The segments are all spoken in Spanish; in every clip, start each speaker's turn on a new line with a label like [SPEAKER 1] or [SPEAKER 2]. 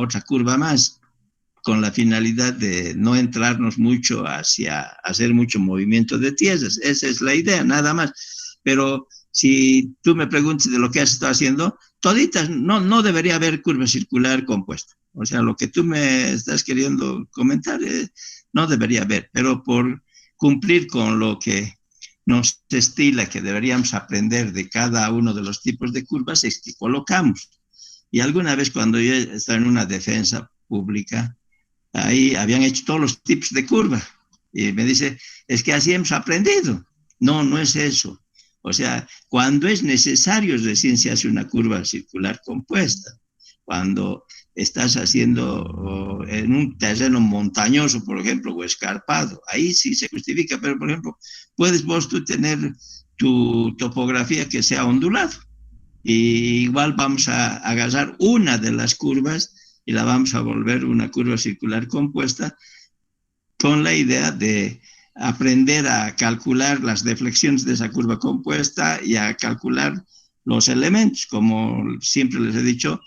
[SPEAKER 1] otra curva más, con la finalidad de no entrarnos mucho hacia hacer mucho movimiento de tierras. Esa es la idea, nada más. Pero si tú me preguntas de lo que has estado haciendo, toditas, no debería haber curva circular compuesta. O sea, lo que tú me estás queriendo comentar, no debería haber, pero por cumplir con lo que nos estila que deberíamos aprender de cada uno de los tipos de curvas, es que colocamos. Y alguna vez cuando yo estaba en una defensa pública, ahí habían hecho todos los tipos de curva. Y me dice, es que así hemos aprendido. No, no es eso. O sea, cuando es necesario, recién se hace una curva circular compuesta. Cuando estás haciendo en un terreno montañoso, por ejemplo, o escarpado, ahí sí se justifica, pero por ejemplo, puedes vos tú tener tu topografía que sea ondulado. Y igual vamos a agarrar una de las curvas y la vamos a volver una curva circular compuesta con la idea de aprender a calcular las deflexiones de esa curva compuesta y a calcular los elementos. Como siempre les he dicho,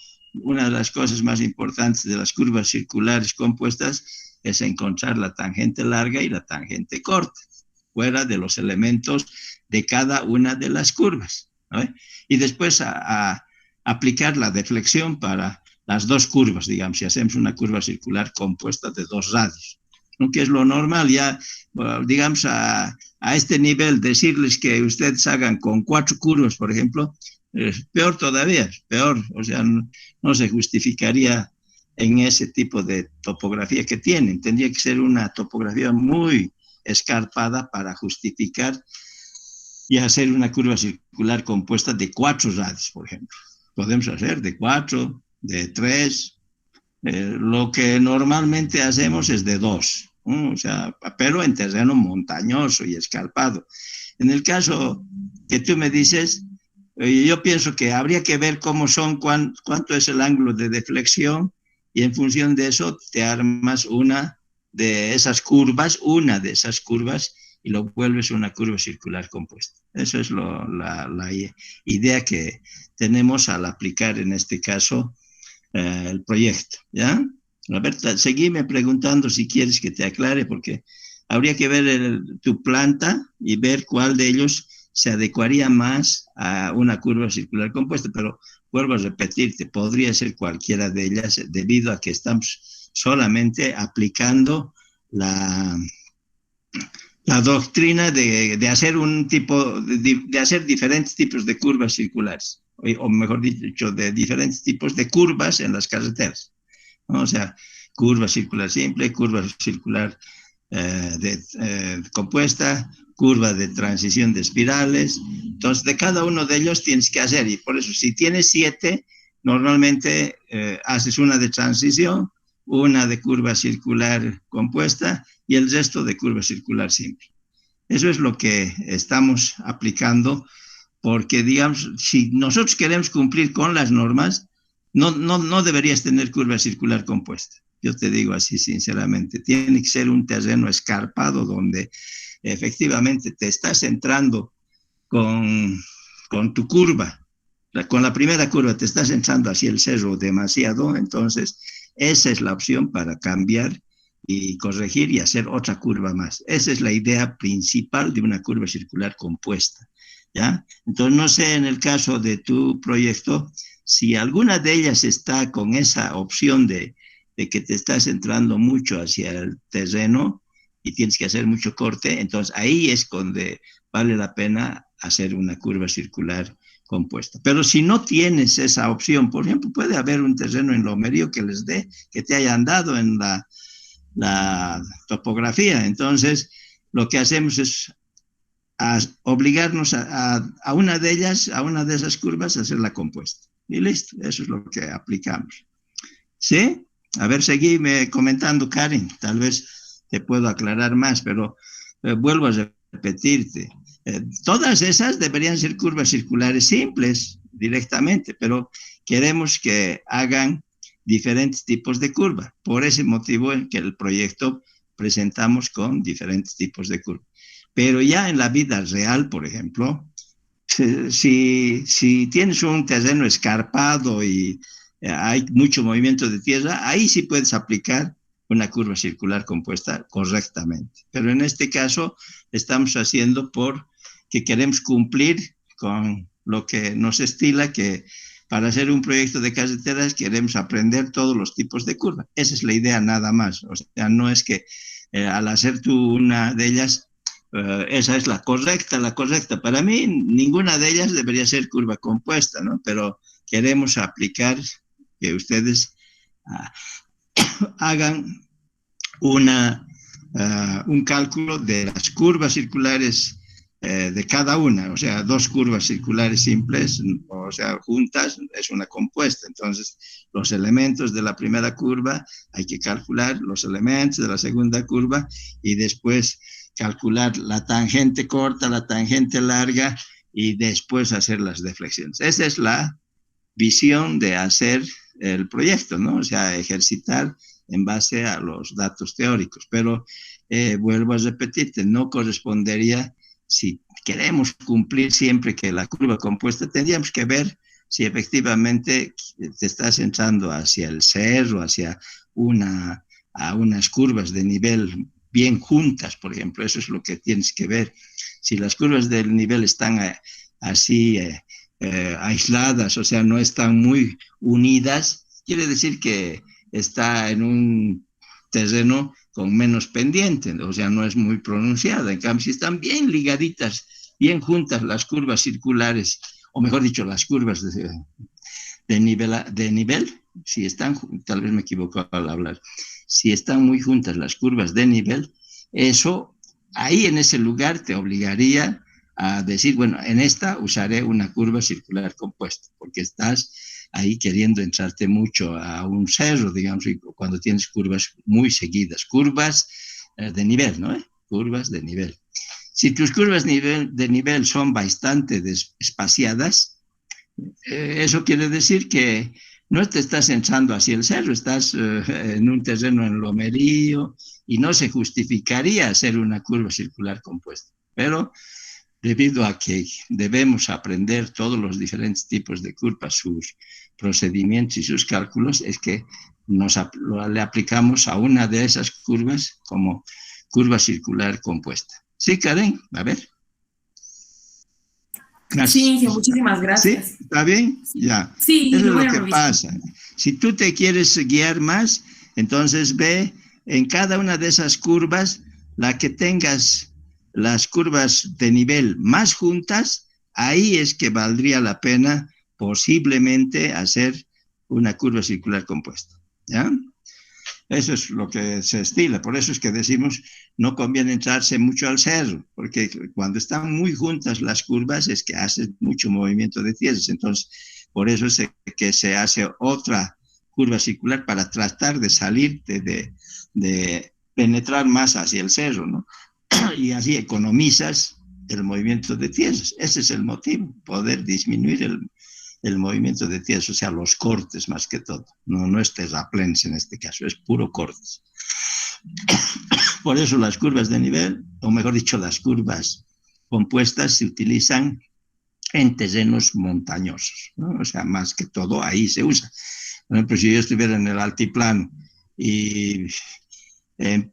[SPEAKER 1] una de las cosas más importantes de las curvas circulares compuestas es encontrar la tangente larga y la tangente corta, fuera de los elementos de cada una de las curvas, ¿no? Y después a aplicar la deflexión para las dos curvas, digamos, si hacemos una curva circular compuesta de dos radios, ¿no? Que es lo normal, ya, digamos, a este nivel, decirles que ustedes hagan con 4 curvas, por ejemplo, peor todavía, peor, o sea, no se justificaría en ese tipo de topografía que tienen. Tendría que ser una topografía muy escarpada para justificar y hacer una curva circular compuesta de 4 radios, por ejemplo. Podemos hacer de 4, de 3, lo que normalmente hacemos es de 2, ¿no? O sea, pero en terreno montañoso y escarpado. En el caso que tú me dices, yo pienso que habría que ver cómo son, cuánto es el ángulo de deflexión, y en función de eso te armas una de esas curvas, y lo vuelves una curva circular compuesta. Eso es la idea que tenemos al aplicar en este caso el proyecto, ¿ya? A ver, seguime preguntando si quieres que te aclare, porque habría que ver tu planta y ver cuál de ellos se adecuaría más a una curva circular compuesta, pero vuelvo a repetirte, podría ser cualquiera de ellas debido a que estamos solamente aplicando la doctrina de hacer un tipo, de hacer diferentes tipos de curvas circulares, o mejor dicho, de diferentes tipos de curvas en las carreteras, ¿no? O sea, curva circular simple, curva circular compuesta, curva de transición de espirales. Entonces, de cada uno de ellos tienes que hacer, y por eso, si tienes 7, normalmente haces una de transición, una de curva circular compuesta y el resto de curva circular simple. Eso es lo que estamos aplicando, porque, digamos, si nosotros queremos cumplir con las normas, no deberías tener curva circular compuesta. Yo te digo así sinceramente, tiene que ser un terreno escarpado donde efectivamente te estás entrando con tu curva. Con la primera curva te estás entrando hacia el cerro demasiado, entonces esa es la opción para cambiar y corregir y hacer otra curva más. Esa es la idea principal de una curva circular compuesta, ¿ya? Entonces, no sé, en el caso de tu proyecto, si alguna de ellas está con esa opción de que te estás entrando mucho hacia el terreno y tienes que hacer mucho corte, entonces ahí es donde vale la pena hacer una curva circular compuesta. Pero si no tienes esa opción, por ejemplo, puede haber un terreno en Lomerío que te hayan dado en la topografía. Entonces, lo que hacemos es obligarnos a una de ellas, a una de esas curvas, a hacer la compuesta. Y listo, eso es lo que aplicamos. ¿Sí? A ver, seguime comentando, Karen, tal vez te puedo aclarar más, pero vuelvo a repetirte. Todas esas deberían ser curvas circulares simples directamente, pero queremos que hagan diferentes tipos de curva. Por ese motivo en que el proyecto presentamos con diferentes tipos de curva. Pero ya en la vida real, por ejemplo, si tienes un terreno escarpado y hay mucho movimiento de tierra, ahí sí puedes aplicar una curva circular compuesta correctamente. Pero en este caso estamos haciendo porque queremos cumplir con lo que nos estila, que para hacer un proyecto de carreteras queremos aprender todos los tipos de curva. Esa es la idea nada más. O sea, no es que al hacer tú una de ellas, esa es la correcta, la correcta. Para mí, ninguna de ellas debería ser curva compuesta, ¿no? Pero queremos aplicar que ustedes hagan un cálculo de las curvas circulares de cada una, o sea, dos curvas circulares simples, o sea, juntas, es una compuesta. Entonces, los elementos de la primera curva hay que calcular los elementos de la segunda curva y después calcular la tangente corta, la tangente larga y después hacer las deflexiones. Esa es la visión de hacer el proyecto, ¿no? O sea, ejercitar en base a los datos teóricos. Pero vuelvo a repetirte, no correspondería, si queremos cumplir siempre que la curva compuesta, tendríamos que ver si efectivamente te estás entrando hacia el cerro, hacia a unas curvas de nivel bien juntas, por ejemplo. Eso es lo que tienes que ver. Si las curvas del nivel están así aisladas, o sea, no están muy unidas, quiere decir que está en un terreno con menos pendiente, o sea, no es muy pronunciada. En cambio, si están bien ligaditas, bien juntas las curvas circulares, o mejor dicho, las curvas de nivel, si están, tal vez me equivoco al hablar, si están muy juntas las curvas de nivel, eso ahí en ese lugar te obligaría a decir, bueno, en esta usaré una curva circular compuesta, porque estás ahí queriendo entrarte mucho a un cerro, digamos, cuando tienes curvas muy seguidas, curvas de nivel, ¿no? Curvas de nivel. Si tus curvas de nivel son bastante espaciadas, eso quiere decir que no te estás entrando hacia el cerro, estás en un terreno en lomerío y no se justificaría hacer una curva circular compuesta. Pero debido a que debemos aprender todos los diferentes tipos de curvas, sus procedimientos y sus cálculos, es que le aplicamos a una de esas curvas como curva circular compuesta. ¿Sí, Karen? A ver.
[SPEAKER 2] Sí, Inge, muchísimas
[SPEAKER 1] ¿Sí?
[SPEAKER 2] gracias.
[SPEAKER 1] ¿Está bien?
[SPEAKER 2] Sí,
[SPEAKER 1] Ya.
[SPEAKER 2] sí,
[SPEAKER 1] Eso es
[SPEAKER 2] lo voy
[SPEAKER 1] lo
[SPEAKER 2] a
[SPEAKER 1] que
[SPEAKER 2] revisar.
[SPEAKER 1] pasa. Si tú te quieres guiar más, entonces ve en cada una de esas curvas, la que tengas las curvas de nivel más juntas, ahí es que valdría la pena posiblemente hacer una curva circular compuesta. ¿Ya? Eso es lo que se estila. Por eso es que decimos, no conviene entrarse mucho al cerro, porque cuando están muy juntas las curvas es que hace mucho movimiento de tierras. Entonces, por eso es que se hace otra curva circular para tratar de salir, de penetrar más hacia el cerro, ¿no? Y así economizas el movimiento de tierras. Ese es el motivo, poder disminuir el movimiento de tierras, o sea, los cortes más que todo. No, no es terraplenes en este caso, es puro cortes. Por eso las curvas de nivel, o mejor dicho, las curvas compuestas se utilizan en terrenos montañosos, ¿no? O sea, más que todo ahí se usa. Por ejemplo, si yo estuviera en el altiplano y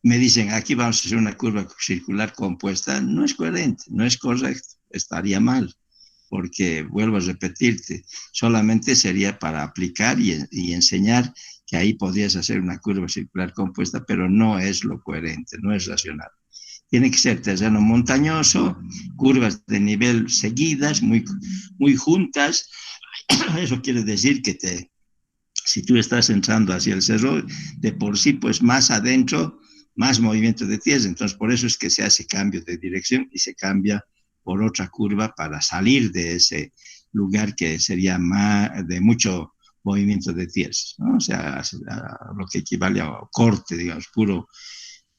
[SPEAKER 1] me dicen, aquí vamos a hacer una curva circular compuesta, no es coherente, no es correcto, estaría mal, porque vuelvo a repetirte, solamente sería para aplicar y enseñar que ahí podrías hacer una curva circular compuesta, pero no es lo coherente, no es racional. Tiene que ser terreno montañoso, curvas de nivel seguidas, muy juntas. Eso quiere decir que si tú estás entrando hacia el cerro, de por sí, pues más adentro, más movimiento de tierra. Entonces, por eso es que se hace cambio de dirección y se cambia por otra curva para salir de ese lugar que sería más, de mucho movimiento de tierra, ¿no? O sea, a lo que equivale a corte, digamos, puro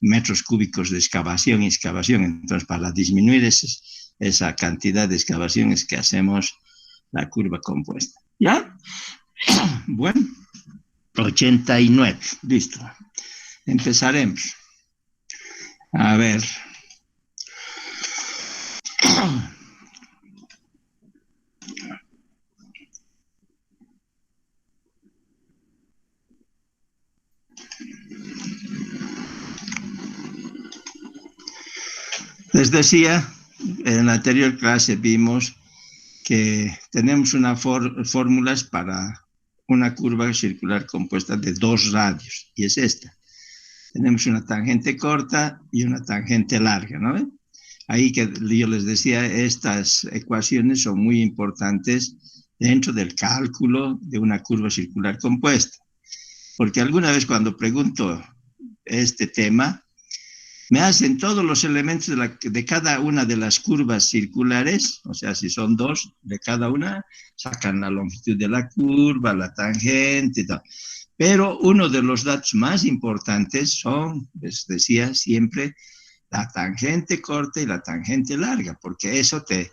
[SPEAKER 1] metros cúbicos de excavación y excavación. Entonces, para disminuir esa cantidad de excavaciones que hacemos la curva compuesta. ¿Ya? Bueno, 89. Listo. Empezaremos. A ver. Les decía, en la anterior clase vimos que tenemos fórmulas para una curva circular compuesta de dos radios, y es esta. Tenemos una tangente corta y una tangente larga, ¿no? Ahí que yo les decía, estas ecuaciones son muy importantes dentro del cálculo de una curva circular compuesta. Porque alguna vez cuando pregunto este tema, me hacen todos los elementos de cada una de las curvas circulares, o sea, si son dos de cada una, sacan la longitud de la curva, la tangente y tal. Pero uno de los datos más importantes son, les decía siempre, la tangente corta y la tangente larga, porque eso te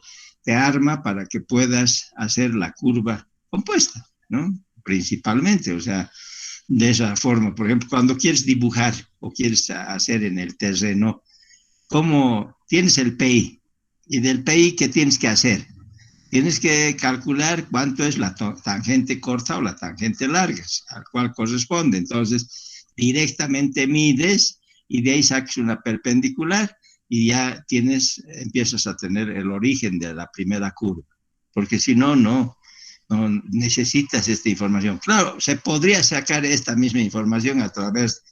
[SPEAKER 1] arma para que puedas hacer la curva compuesta, ¿no? Principalmente, o sea, de esa forma. Por ejemplo, cuando quieres dibujar o quieres hacer en el terreno, ¿cómo tienes el PI? Y del PI, ¿qué tienes que hacer? Tienes que calcular cuánto es la tangente corta o la tangente larga, al cual corresponde. Entonces, directamente mides y de ahí sacas una perpendicular y ya empiezas a tener el origen de la primera curva. Porque si no, no necesitas esta información. Claro, se podría sacar esta misma información a través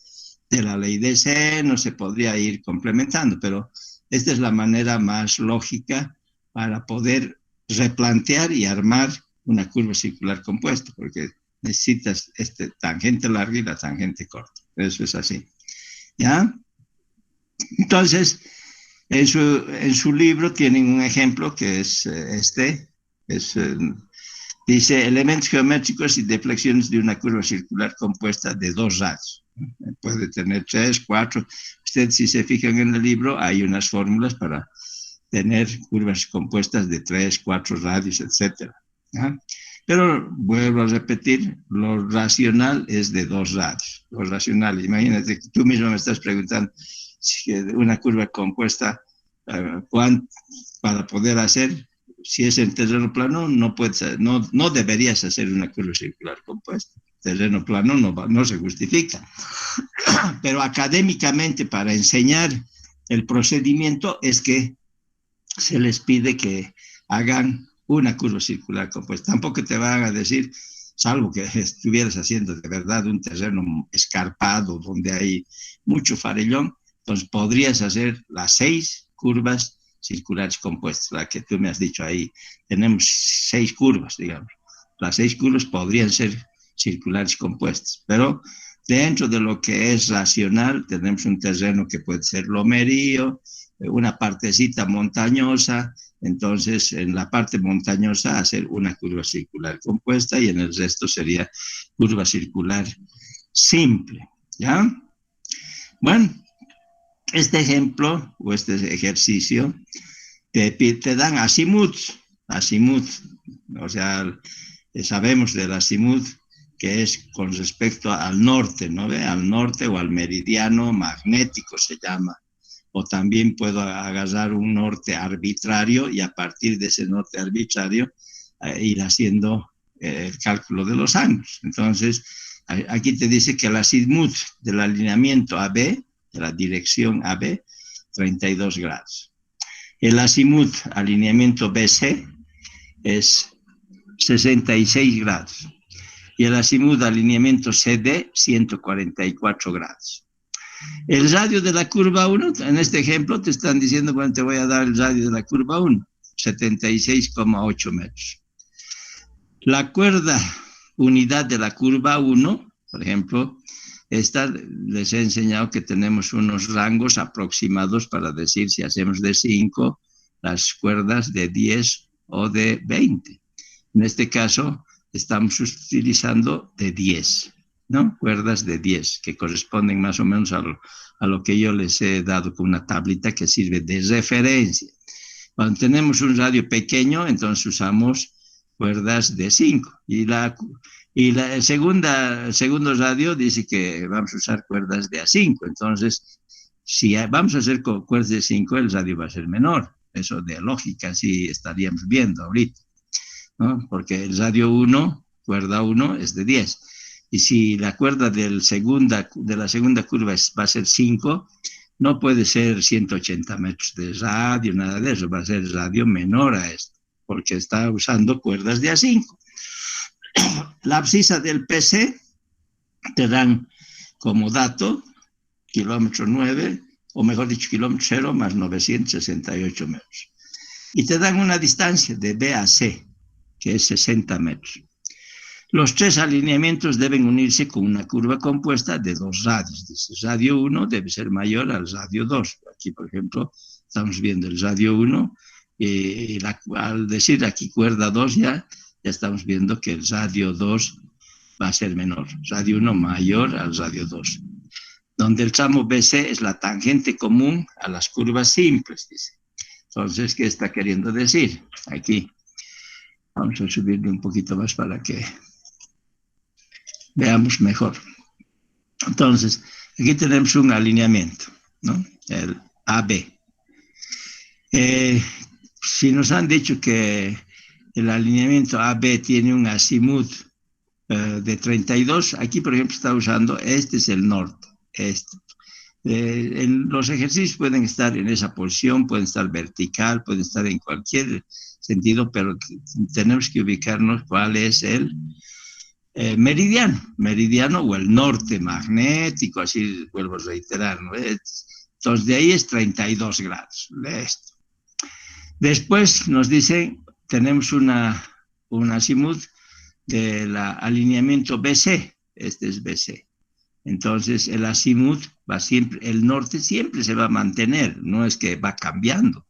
[SPEAKER 1] de la ley de seno, se podría ir complementando, pero esta es la manera más lógica para poder replantear y armar una curva circular compuesta, porque necesitas tangente larga y la tangente corta. Eso es así. ¿Ya? Entonces, en su libro tienen un ejemplo que es dice elementos geométricos y deflexiones de una curva circular compuesta de dos radios. Puede tener 3, 4. Ustedes, si se fijan en el libro, hay unas fórmulas para tener curvas compuestas de 3, 4 radios, etc. ¿Ya? Pero vuelvo a repetir, lo racional es de dos radios. Lo racional, imagínate que tú mismo me estás preguntando si una curva compuesta, para poder hacer, si es en terreno plano, no deberías hacer una curva circular compuesta. Terreno plano no se justifica. Pero académicamente, para enseñar el procedimiento, es que se les pide que hagan una curva circular compuesta. Tampoco te van a decir, salvo que estuvieras haciendo de verdad un terreno escarpado donde hay mucho farellón, entonces podrías hacer las 6 curvas circulares compuestas, la que tú me has dicho ahí. Tenemos 6 curvas, digamos. Las 6 curvas podrían ser circulares compuestas, pero dentro de lo que es racional, tenemos un terreno que puede ser lomerío, una partecita montañosa, entonces en la parte montañosa hacer una curva circular compuesta y en el resto sería curva circular simple, ¿ya? Bueno, este ejemplo o este ejercicio te dan azimut, o sea, sabemos del azimut que es con respecto al norte, ¿no ve? Al norte o al meridiano magnético se llama. O también puedo agarrar un norte arbitrario y a partir de ese norte arbitrario ir haciendo el cálculo de los ángulos. Entonces, aquí te dice que el azimut del alineamiento AB, de la dirección AB, 32 grados. El azimut alineamiento BC es 66 grados. Y el azimut alineamiento CD, 144 grados. El radio de la curva 1, en este ejemplo te están diciendo, bueno, te voy a dar el radio de la curva 1, 76,8 metros. La cuerda unidad de la curva 1, por ejemplo, les he enseñado que tenemos unos rangos aproximados para decir si hacemos de 5 las cuerdas de 10 o de 20. En este caso, estamos utilizando de 10. ¿No? Cuerdas de 10, que corresponden más o menos a lo que yo les he dado con una tablita que sirve de referencia. Cuando tenemos un radio pequeño, entonces usamos cuerdas de 5. El segundo radio dice que vamos a usar cuerdas de A5. Entonces, si vamos a hacer con cuerdas de 5, el radio va a ser menor. Eso de lógica, sí estaríamos viendo ahorita, ¿no? Porque el radio 1, cuerda 1, es de 10. Y si la cuerda de la segunda curva va a ser 5, No puede ser 180 metros de radio, nada de eso, va a ser radio menor a esto, porque está usando cuerdas de A5. La abscisa del PC te dan como dato kilómetro 9, o mejor dicho, kilómetro 0 más 968 metros. Y te dan una distancia de B a C, que es 60 metros. Los tres alineamientos deben unirse con una curva compuesta de dos radios. Dice, radio 1 debe ser mayor al radio 2. Aquí, por ejemplo, estamos viendo el radio 1 y al decir aquí cuerda 2 ya estamos viendo que el radio 2 va a ser menor. Radio 1 mayor al radio 2. Donde el tramo BC es la tangente común a las curvas simples, dice. Entonces, ¿qué está queriendo decir? Aquí. Vamos a subirle un poquito más para que veamos mejor. Entonces, aquí tenemos un alineamiento, ¿no? El AB. Si nos han dicho que el alineamiento AB tiene un azimut de 32, aquí, por ejemplo, está usando, este es el norte, este. Los ejercicios pueden estar en esa posición, pueden estar vertical, pueden estar en cualquier sentido, pero tenemos que ubicarnos cuál es el meridiano o el norte magnético, así vuelvo a reiterar, ¿no? Entonces, de ahí es 32 grados. Esto. Después nos dice, tenemos un azimut del alineamiento BC, este es BC. Entonces, el azimut va siempre, el norte siempre se va a mantener, no es que va cambiando.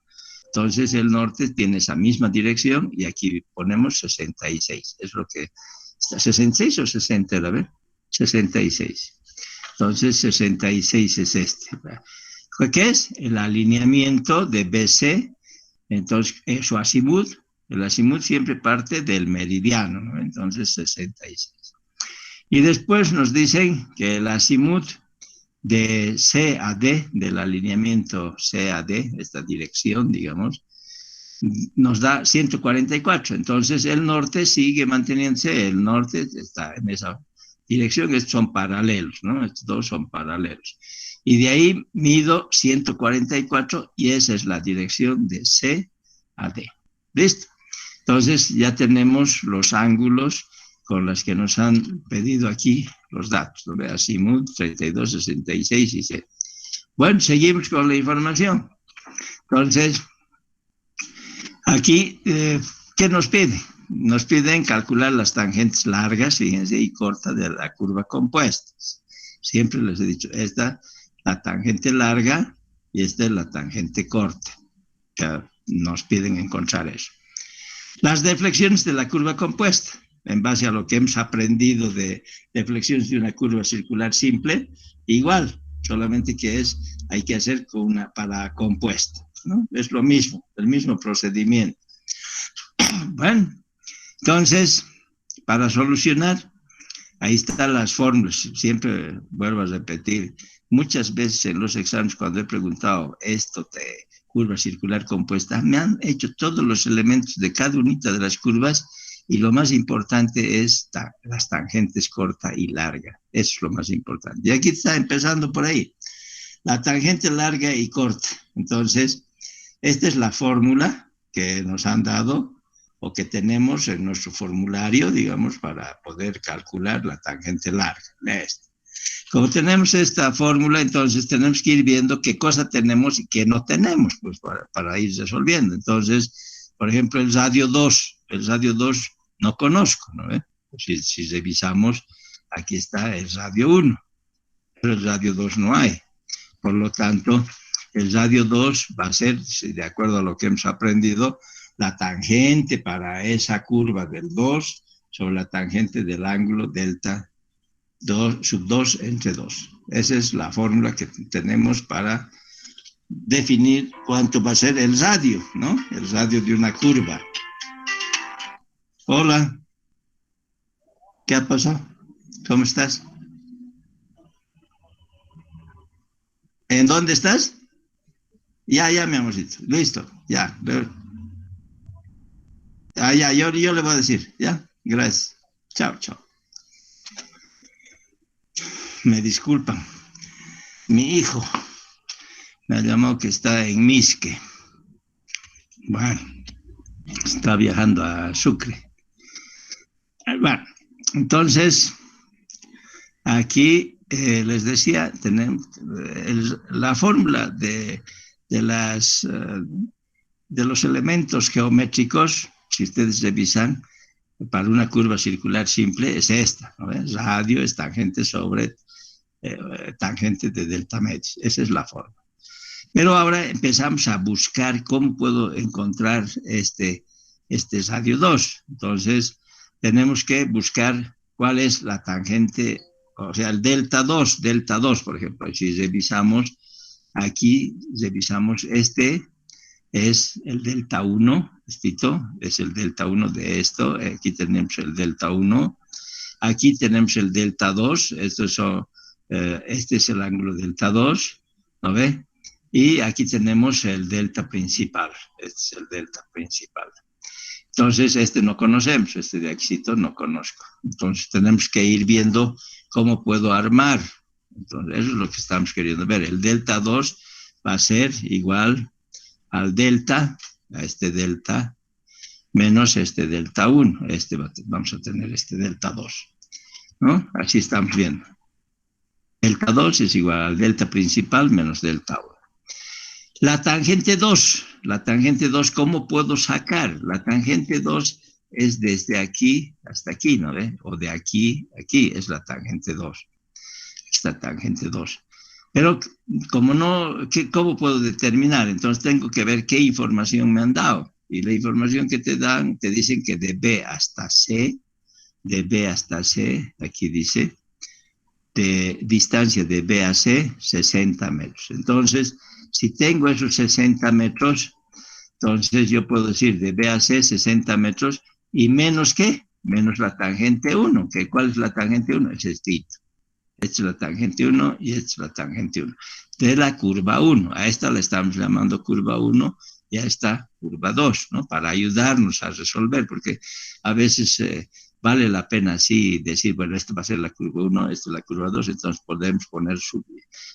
[SPEAKER 1] Entonces, el norte tiene esa misma dirección y aquí ponemos 66. Es lo que está, 66 o 60, a ver, 66. Entonces, 66 es este. ¿Qué es? El alineamiento de BC. Entonces, su azimut, el azimut siempre parte del meridiano, ¿no? Entonces, 66. Y después nos dicen que el azimut de C a D, del alineamiento C a D, esta dirección, digamos, nos da 144. Entonces el norte sigue manteniéndose, el norte está en esa dirección, estos son paralelos, ¿no? Estos dos son paralelos. Y de ahí mido 144 y esa es la dirección de C a D. ¿Listo? Entonces ya tenemos los ángulos con las que nos han pedido aquí los datos, ¿no? Azimut 32, 66 y C. Bueno, seguimos con la información. Entonces, aquí, ¿qué nos pide? Nos piden calcular las tangentes largas, fíjense, y cortas de la curva compuesta. Siempre les he dicho, esta la tangente larga y esta es la tangente corta. Ya nos piden encontrar eso. Las deflexiones de la curva compuesta, en base a lo que hemos aprendido de deflexiones de una curva circular simple, igual, solamente que hay que hacer con una para compuesta, ¿no? Es lo mismo, el mismo procedimiento. Bueno, entonces, para solucionar, ahí están las fórmulas. Siempre vuelvo a repetir, muchas veces en los exámenes cuando he preguntado esto de curva circular compuesta, me han hecho todos los elementos de cada unita de las curvas y lo más importante es las tangentes corta y larga. Eso es lo más importante. Y aquí está empezando por ahí. La tangente larga y corta. Entonces, esta es la fórmula que nos han dado o que tenemos en nuestro formulario, digamos, para poder calcular la tangente larga. Como tenemos esta fórmula, entonces tenemos que ir viendo qué cosa tenemos y qué no tenemos, pues para ir resolviendo. Entonces, por ejemplo, el radio 2 no conozco, ¿no? Si revisamos, aquí está el radio 1, pero el radio 2 no hay. Por lo tanto, el radio 2 va a ser, de acuerdo a lo que hemos aprendido, la tangente para esa curva del 2 sobre la tangente del ángulo delta 2, sub 2 entre 2. Esa es la fórmula que tenemos para definir cuánto va a ser el radio, ¿no? El radio de una curva. Hola. ¿Qué ha pasado? ¿Cómo estás? ¿En dónde estás? Ya, mi amorcito. Listo, ya. Ya, yo le voy a decir, ¿ya? Gracias. Chao, chao. Me disculpan. Mi hijo Me ha llamado que está en Misque. Bueno, está viajando a Sucre. Bueno, entonces, aquí les decía, tenemos la fórmula de, las, de los elementos geométricos, si ustedes revisan, para una curva circular simple es esta, ¿no? Radio es tangente sobre tangente de delta medio. Esa es la forma. Pero ahora empezamos a buscar cómo puedo encontrar este radio 2. Entonces, tenemos que buscar cuál es la tangente, o sea, el delta 2, por ejemplo. Si revisamos aquí, revisamos es el delta 1, es el delta 1 de esto. Aquí tenemos el delta 1. Aquí tenemos el delta 2. Este es el ángulo delta 2, ¿no ve? Y aquí tenemos el delta principal. Este es el delta principal. Entonces, este no conocemos, este de aquí no conozco. Entonces, tenemos que ir viendo cómo puedo armar. Entonces, eso es lo que estamos queriendo ver. El delta 2 va a ser igual al delta, a este delta, menos este delta 1. Vamos a tener este delta 2, ¿no? Así estamos viendo. Delta 2 es igual al delta principal menos delta 1. La tangente 2, ¿cómo puedo sacar? La tangente 2 es desde aquí hasta aquí, ¿no ve? O de aquí a aquí es la tangente 2. Esta tangente 2. Pero, ¿cómo puedo determinar? Entonces tengo que ver qué información me han dado. Y la información que te dan, te dicen que de B hasta C, aquí dice, de distancia de B a C, 60 metros. Entonces, si tengo esos 60 metros, entonces yo puedo decir de B a C 60 metros y menos ¿qué? Menos la tangente 1. ¿Cuál es la tangente 1? Es este. Esta es la tangente 1 y esta es la tangente 1. De la curva 1. A esta la estamos llamando curva 1 y a esta curva 2, ¿no? Para ayudarnos a resolver, porque a veces vale la pena así decir, bueno, esto va a ser la curva 1, esto es la curva 2, entonces podemos poner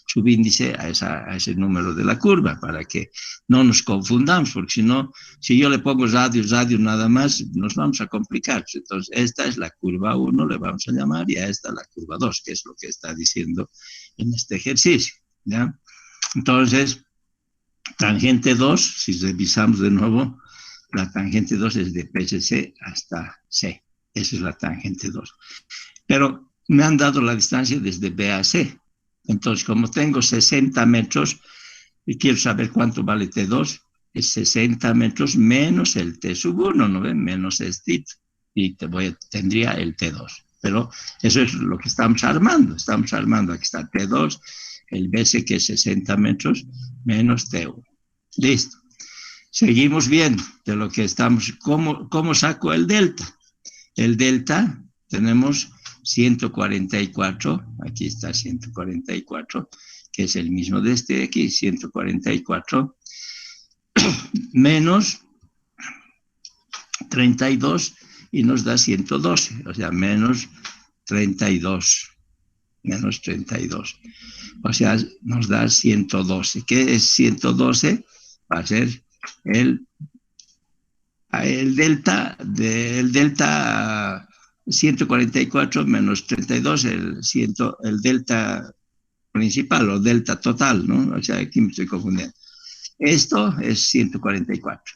[SPEAKER 1] subíndice a ese número de la curva para que no nos confundamos, porque si no, si yo le pongo radio nada más, nos vamos a complicar. Entonces, esta es la curva 1, le vamos a llamar, y a esta la curva 2, que es lo que está diciendo en este ejercicio, ¿ya? Entonces, tangente 2, si revisamos de nuevo, la tangente 2 es de PSC hasta C. Esa es la tangente 2. Pero me han dado la distancia desde B a C. Entonces, como tengo 60 metros y quiero saber cuánto vale T2, es 60 metros menos el T sub 1, ¿no ven? Menos este, y tendría el T2. Pero eso es lo que estamos armando. Estamos armando, aquí está T2, el BC que es 60 metros menos T1. Listo. Seguimos viendo de lo que estamos. ¿Cómo saco el delta? El delta tenemos 144, aquí está 144, que es el mismo de este de aquí, 144, menos 32 y nos da 112, o sea, menos 32, o sea, nos da 112. ¿Qué es 112? Va a ser el delta 144 menos 32, el delta principal o delta total, ¿no? O sea, aquí me estoy confundiendo. Esto es 144,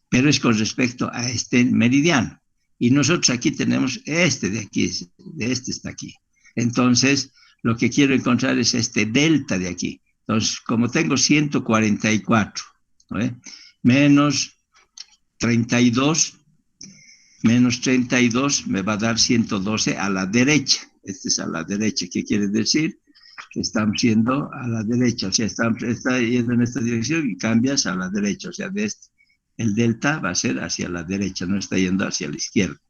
[SPEAKER 1] pero es con respecto a este meridiano. Y nosotros aquí tenemos este de aquí, este está aquí. Entonces, lo que quiero encontrar es este delta de aquí. Entonces, como tengo 144, ¿no? Menos 32 me va a dar 112 a la derecha. Este es a la derecha. ¿Qué quiere decir? Que estamos yendo a la derecha. O sea, está yendo en esta dirección y cambias a la derecha. O sea, el delta va a ser hacia la derecha, no está yendo hacia la izquierda.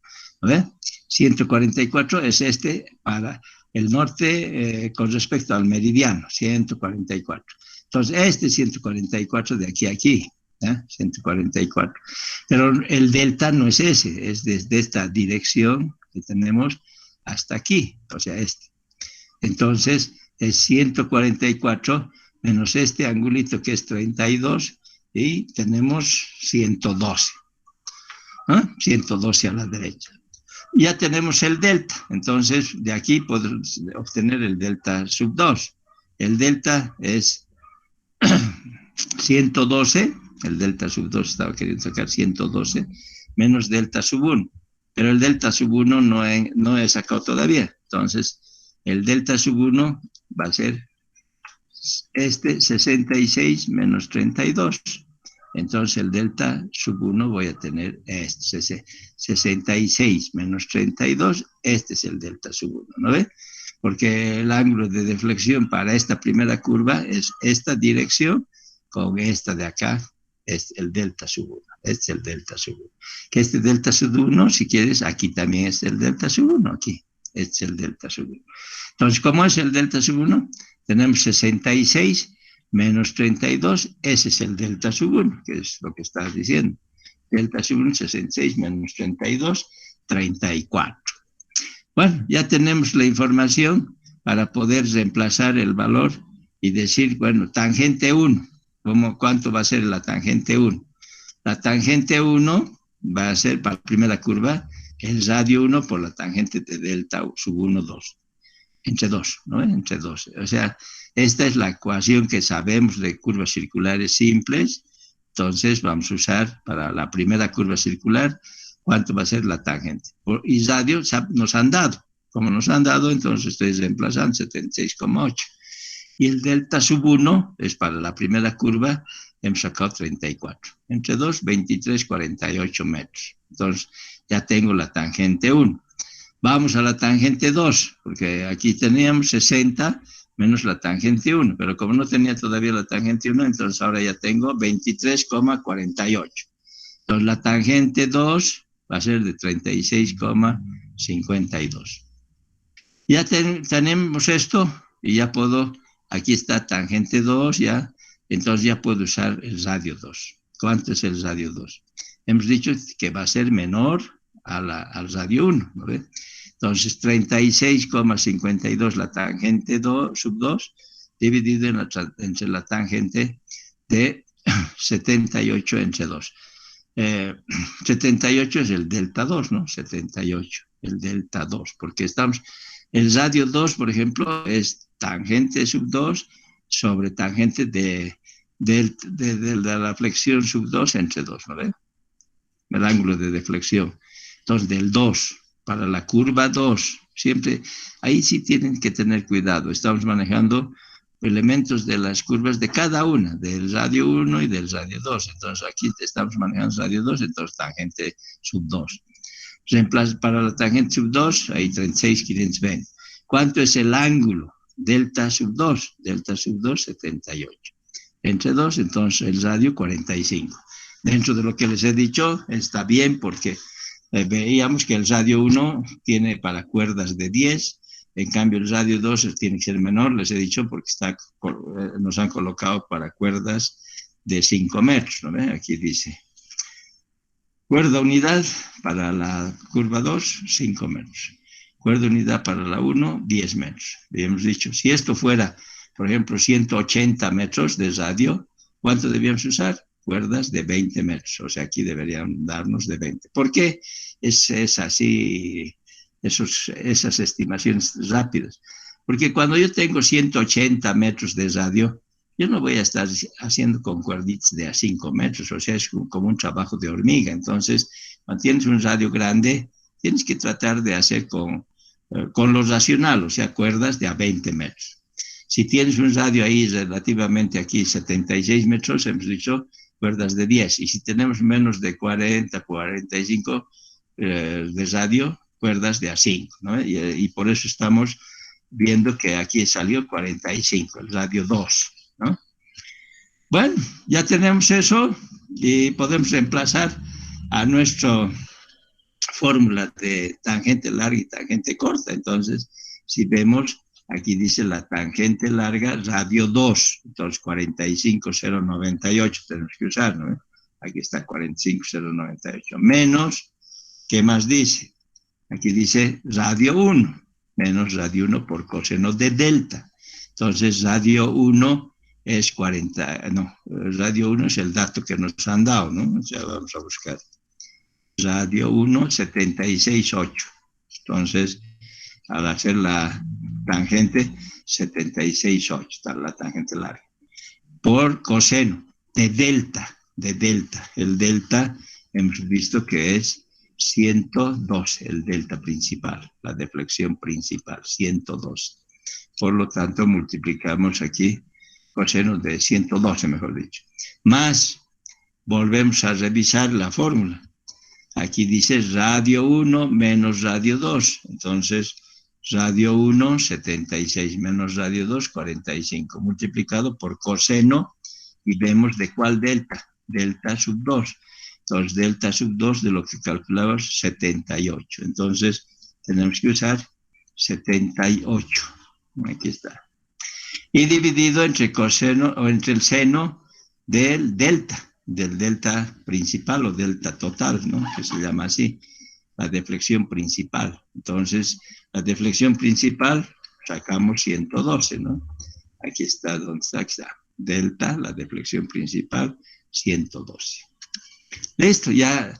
[SPEAKER 1] ¿No? 144 es para el norte con respecto al meridiano, 144. Entonces, este 144 de aquí a aquí. 144. Pero el delta no es ese, es desde esta dirección que tenemos hasta aquí, o sea, este. Entonces, es 144 menos este angulito que es 32, y tenemos 112, ¿no? 112 a la derecha. Ya tenemos el delta, entonces de aquí podemos obtener el delta sub 2. El delta es 112, el delta sub 2 estaba queriendo sacar 112, menos delta sub 1. Pero el delta sub 1 no he sacado todavía. Entonces, el delta sub 1 va a ser 66 menos 32. Entonces, el delta sub 1 voy a tener 66 menos 32. Este es el delta sub 1, ¿no ve? Porque el ángulo de deflexión para esta primera curva es esta dirección con esta de acá, es el delta sub 1. Este es el delta sub 1. Que este delta sub 1, si quieres, aquí también es el delta sub 1, aquí. Este es el delta sub 1. Entonces, ¿cómo es el delta sub 1? Tenemos 66 menos 32, ese es el delta sub 1, que es lo que estás diciendo. Delta sub 1, 66 menos 32, 34. Bueno, ya tenemos la información para poder reemplazar el valor y decir, bueno, tangente 1, ¿cuánto va a ser la tangente 1? La tangente 1 va a ser para la primera curva el radio 1 por la tangente de delta sub 1, 2. Entre 2, ¿no? Entre 2. O sea, esta es la ecuación que sabemos de curvas circulares simples. Entonces vamos a usar para la primera curva circular cuánto va a ser la tangente. Y radio nos han dado. Como nos han dado, entonces estoy reemplazando 76,8. Y el delta sub 1 es para la primera curva, hemos sacado 34. Entre 2, 23, 48 metros. Entonces ya tengo la tangente 1. Vamos a la tangente 2, porque aquí teníamos 60 menos la tangente 1, pero como no tenía todavía la tangente 1, entonces ahora ya tengo 23,48. Entonces la tangente 2 va a ser de 36,52. Ya tenemos esto y ya puedo, aquí está tangente 2 ya, entonces ya puedo usar el radio 2. ¿Cuánto es el radio 2? Hemos dicho que va a ser menor al radio 1, ¿no ve? Entonces 36,52 la tangente sub 2 dividido entre la tangente de 78 entre 2. 78 es el delta 2, ¿no? 78, el delta 2, porque estamos, el radio 2, por ejemplo, es tangente sub 2 sobre tangente de la flexión sub 2 entre 2, ¿no ve? El ángulo de deflexión. Entonces, del 2 para la curva 2, siempre, ahí sí tienen que tener cuidado. Estamos manejando elementos de las curvas de cada una, del radio 1 y del radio 2. Entonces, aquí estamos manejando radio 2, entonces tangente sub 2. Para la tangente sub 2, ahí 36,520. ¿Cuánto es el ángulo? Delta sub 2. Delta sub 2, 78. Entre 2, entonces el radio 45. Dentro de lo que les he dicho, está bien porque veíamos que el radio 1 tiene para cuerdas de 10, en cambio el radio 2 tiene que ser menor, les he dicho, porque nos han colocado para cuerdas de 5 metros, ¿no ve? Aquí dice, cuerda unidad para la curva 2, 5 metros. Cuerda unidad para la 1, 10 metros. Habíamos dicho, si esto fuera, por ejemplo, 180 metros de radio, ¿cuánto debíamos usar? Cuerdas de 20 metros, o sea, aquí deberían darnos de 20. ¿Por qué es así, esas estimaciones rápidas? Porque cuando yo tengo 180 metros de radio, yo no voy a estar haciendo con cuerditas de a 5 metros, o sea, es como un trabajo de hormiga. Entonces, cuando tienes un radio grande, tienes que tratar de hacer con lo racional, o sea, cuerdas de a 20 metros. Si tienes un radio ahí relativamente aquí 76 metros, hemos dicho, cuerdas de 10, y si tenemos menos de 40, 45 de radio, cuerdas de a 5, ¿no? Y por eso estamos viendo que aquí salió 45, el radio 2, ¿no? Bueno, ya tenemos eso y podemos reemplazar a nuestra fórmula de tangente larga y tangente corta. Entonces, si vemos, aquí dice la tangente larga, radio 2, entonces 45,098 tenemos que usar, ¿no? Aquí está 45,098, menos, ¿qué más dice? Aquí dice radio 1, menos radio 1 por coseno de delta. Entonces, radio 1 es 40, no, radio 1 es el dato que nos han dado, ¿no? O sea, vamos a buscar. Radio 1, 76,8. Entonces, al hacer la tangente, 76,8, está la tangente larga. Por coseno de delta. El delta hemos visto que es 112, el delta principal, la deflexión principal, 112. Por lo tanto, multiplicamos aquí coseno de 112, mejor dicho. Más, volvemos a revisar la fórmula. Aquí dice radio 1 menos radio 2. Entonces, radio 1, 76 menos radio 2, 45. Multiplicado por coseno y vemos de cuál delta. Delta sub 2. Entonces, delta sub 2 de lo que calculamos, 78. Entonces, tenemos que usar 78. Aquí está. Y dividido entre coseno o entre el seno del delta principal o delta total, ¿no? Que se llama así, la deflexión principal. Entonces, la deflexión principal sacamos 112, ¿no? Aquí está, ¿dónde está? Aquí está. Delta, la deflexión principal, 112. Listo, ya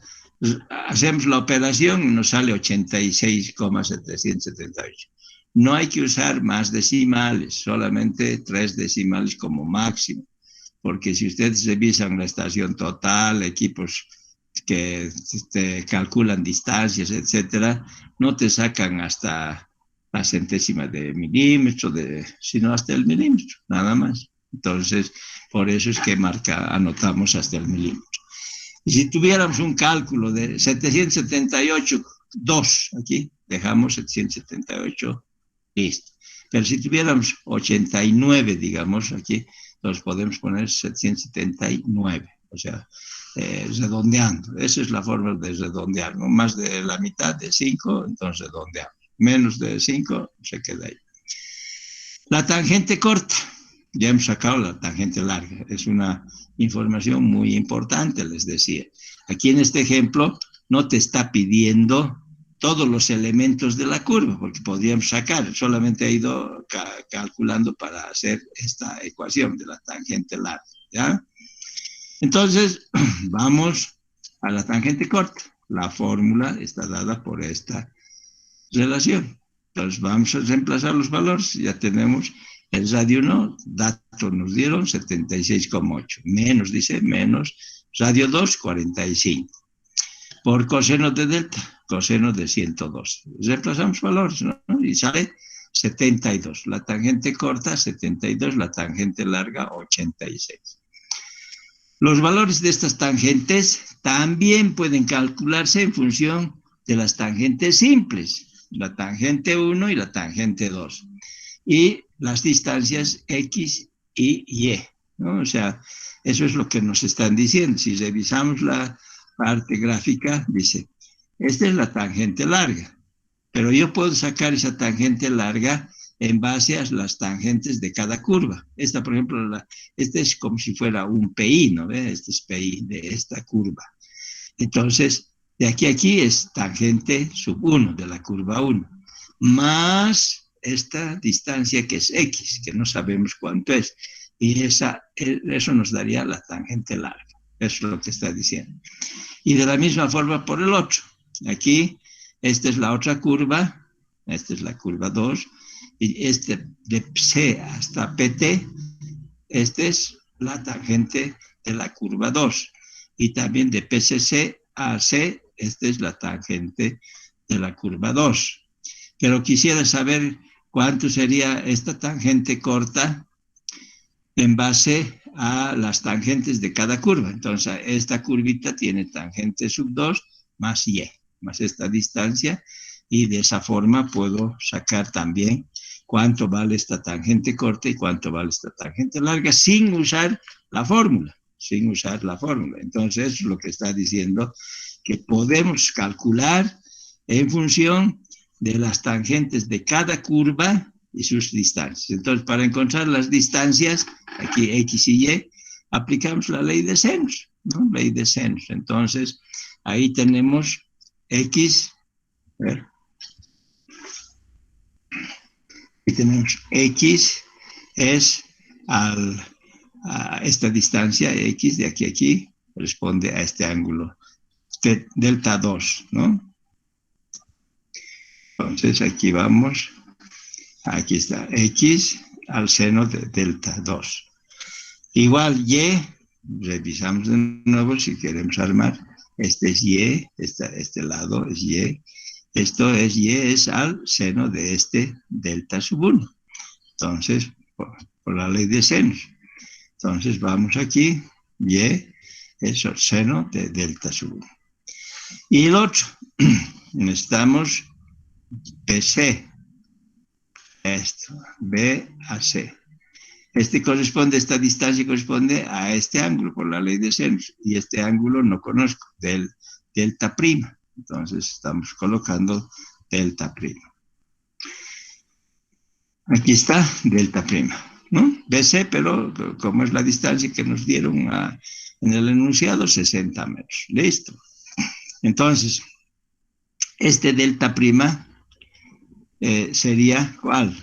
[SPEAKER 1] hacemos la operación y nos sale 86,778. No hay que usar más decimales, solamente 3 decimales como máximo, porque si ustedes revisan la estación total, equipos que te calculan distancias, etcétera, no te sacan hasta la centésima de milímetro, sino hasta el milímetro, nada más. Entonces, por eso es que anotamos hasta el milímetro. Y si tuviéramos un cálculo de 778,2, aquí dejamos 778, listo. Pero si tuviéramos 89, digamos, aquí, entonces podemos poner 779, o sea, redondeando. Esa es la forma de redondear, ¿no? Más de la mitad de 5, entonces redondeamos. Menos de 5, se queda ahí. La tangente corta, ya hemos sacado la tangente larga, es una información muy importante, les decía. Aquí en este ejemplo no te está pidiendo todos los elementos de la curva, porque podríamos sacar, solamente he ido calculando para hacer esta ecuación de la tangente larga, ¿ya? Entonces, vamos a la tangente corta. La fórmula está dada por esta relación. Entonces, vamos a reemplazar los valores. Ya tenemos el radio 1, datos nos dieron 76,8. Menos, dice, menos radio 2, 45. Por coseno de delta, coseno de 102. Reemplazamos valores, ¿no? Y sale 72. La tangente corta, 72. La tangente larga, 86. Los valores de estas tangentes también pueden calcularse en función de las tangentes simples, la tangente 1 y la tangente 2, y las distancias X y Y, ¿no? O sea, eso es lo que nos están diciendo. Si revisamos la parte gráfica, dice, esta es la tangente larga, pero yo puedo sacar esa tangente larga en base a las tangentes de cada curva. Esta, por ejemplo, esta es como si fuera un PI, ¿no? Este es PI de esta curva. Entonces, de aquí a aquí es tangente sub 1 de la curva 1, más esta distancia que es X, que no sabemos cuánto es. Y eso nos daría la tangente larga. Eso es lo que está diciendo. Y de la misma forma por el otro. Aquí, esta es la otra curva, esta es la curva 2, y de C hasta PT, esta es la tangente de la curva 2. Y también de PCC a C, esta es la tangente de la curva 2. Pero quisiera saber cuánto sería esta tangente corta en base a las tangentes de cada curva. Entonces, esta curvita tiene tangente sub 2 más Y, más esta distancia, y de esa forma puedo sacar también cuánto vale esta tangente corta y cuánto vale esta tangente larga sin usar la fórmula, Entonces, es lo que está diciendo, que podemos calcular en función de las tangentes de cada curva y sus distancias. Entonces, para encontrar las distancias, aquí X y Y, aplicamos la ley de senos, ¿no? Ley de senos. Entonces, ahí tenemos X, a ver, y tenemos X es al a esta distancia X de aquí a aquí, corresponde a este ángulo delta 2, ¿no? Entonces aquí vamos, aquí está, X al seno de delta 2. Igual Y, revisamos de nuevo si queremos armar, este es Y, este lado es Y, esto es Y, es al seno de este delta sub 1. Entonces, por la ley de senos. Entonces vamos aquí, Y es el seno de delta sub 1. Y el otro, necesitamos BC, esto, B a C. Esta distancia corresponde a este ángulo por la ley de senos, y este ángulo no conozco, del delta prima. Entonces estamos colocando delta prima. Aquí está delta prima, ¿no? BC, pero como es la distancia que nos dieron en el enunciado, 60 metros. Listo. Entonces, este delta prima sería, ¿cuál?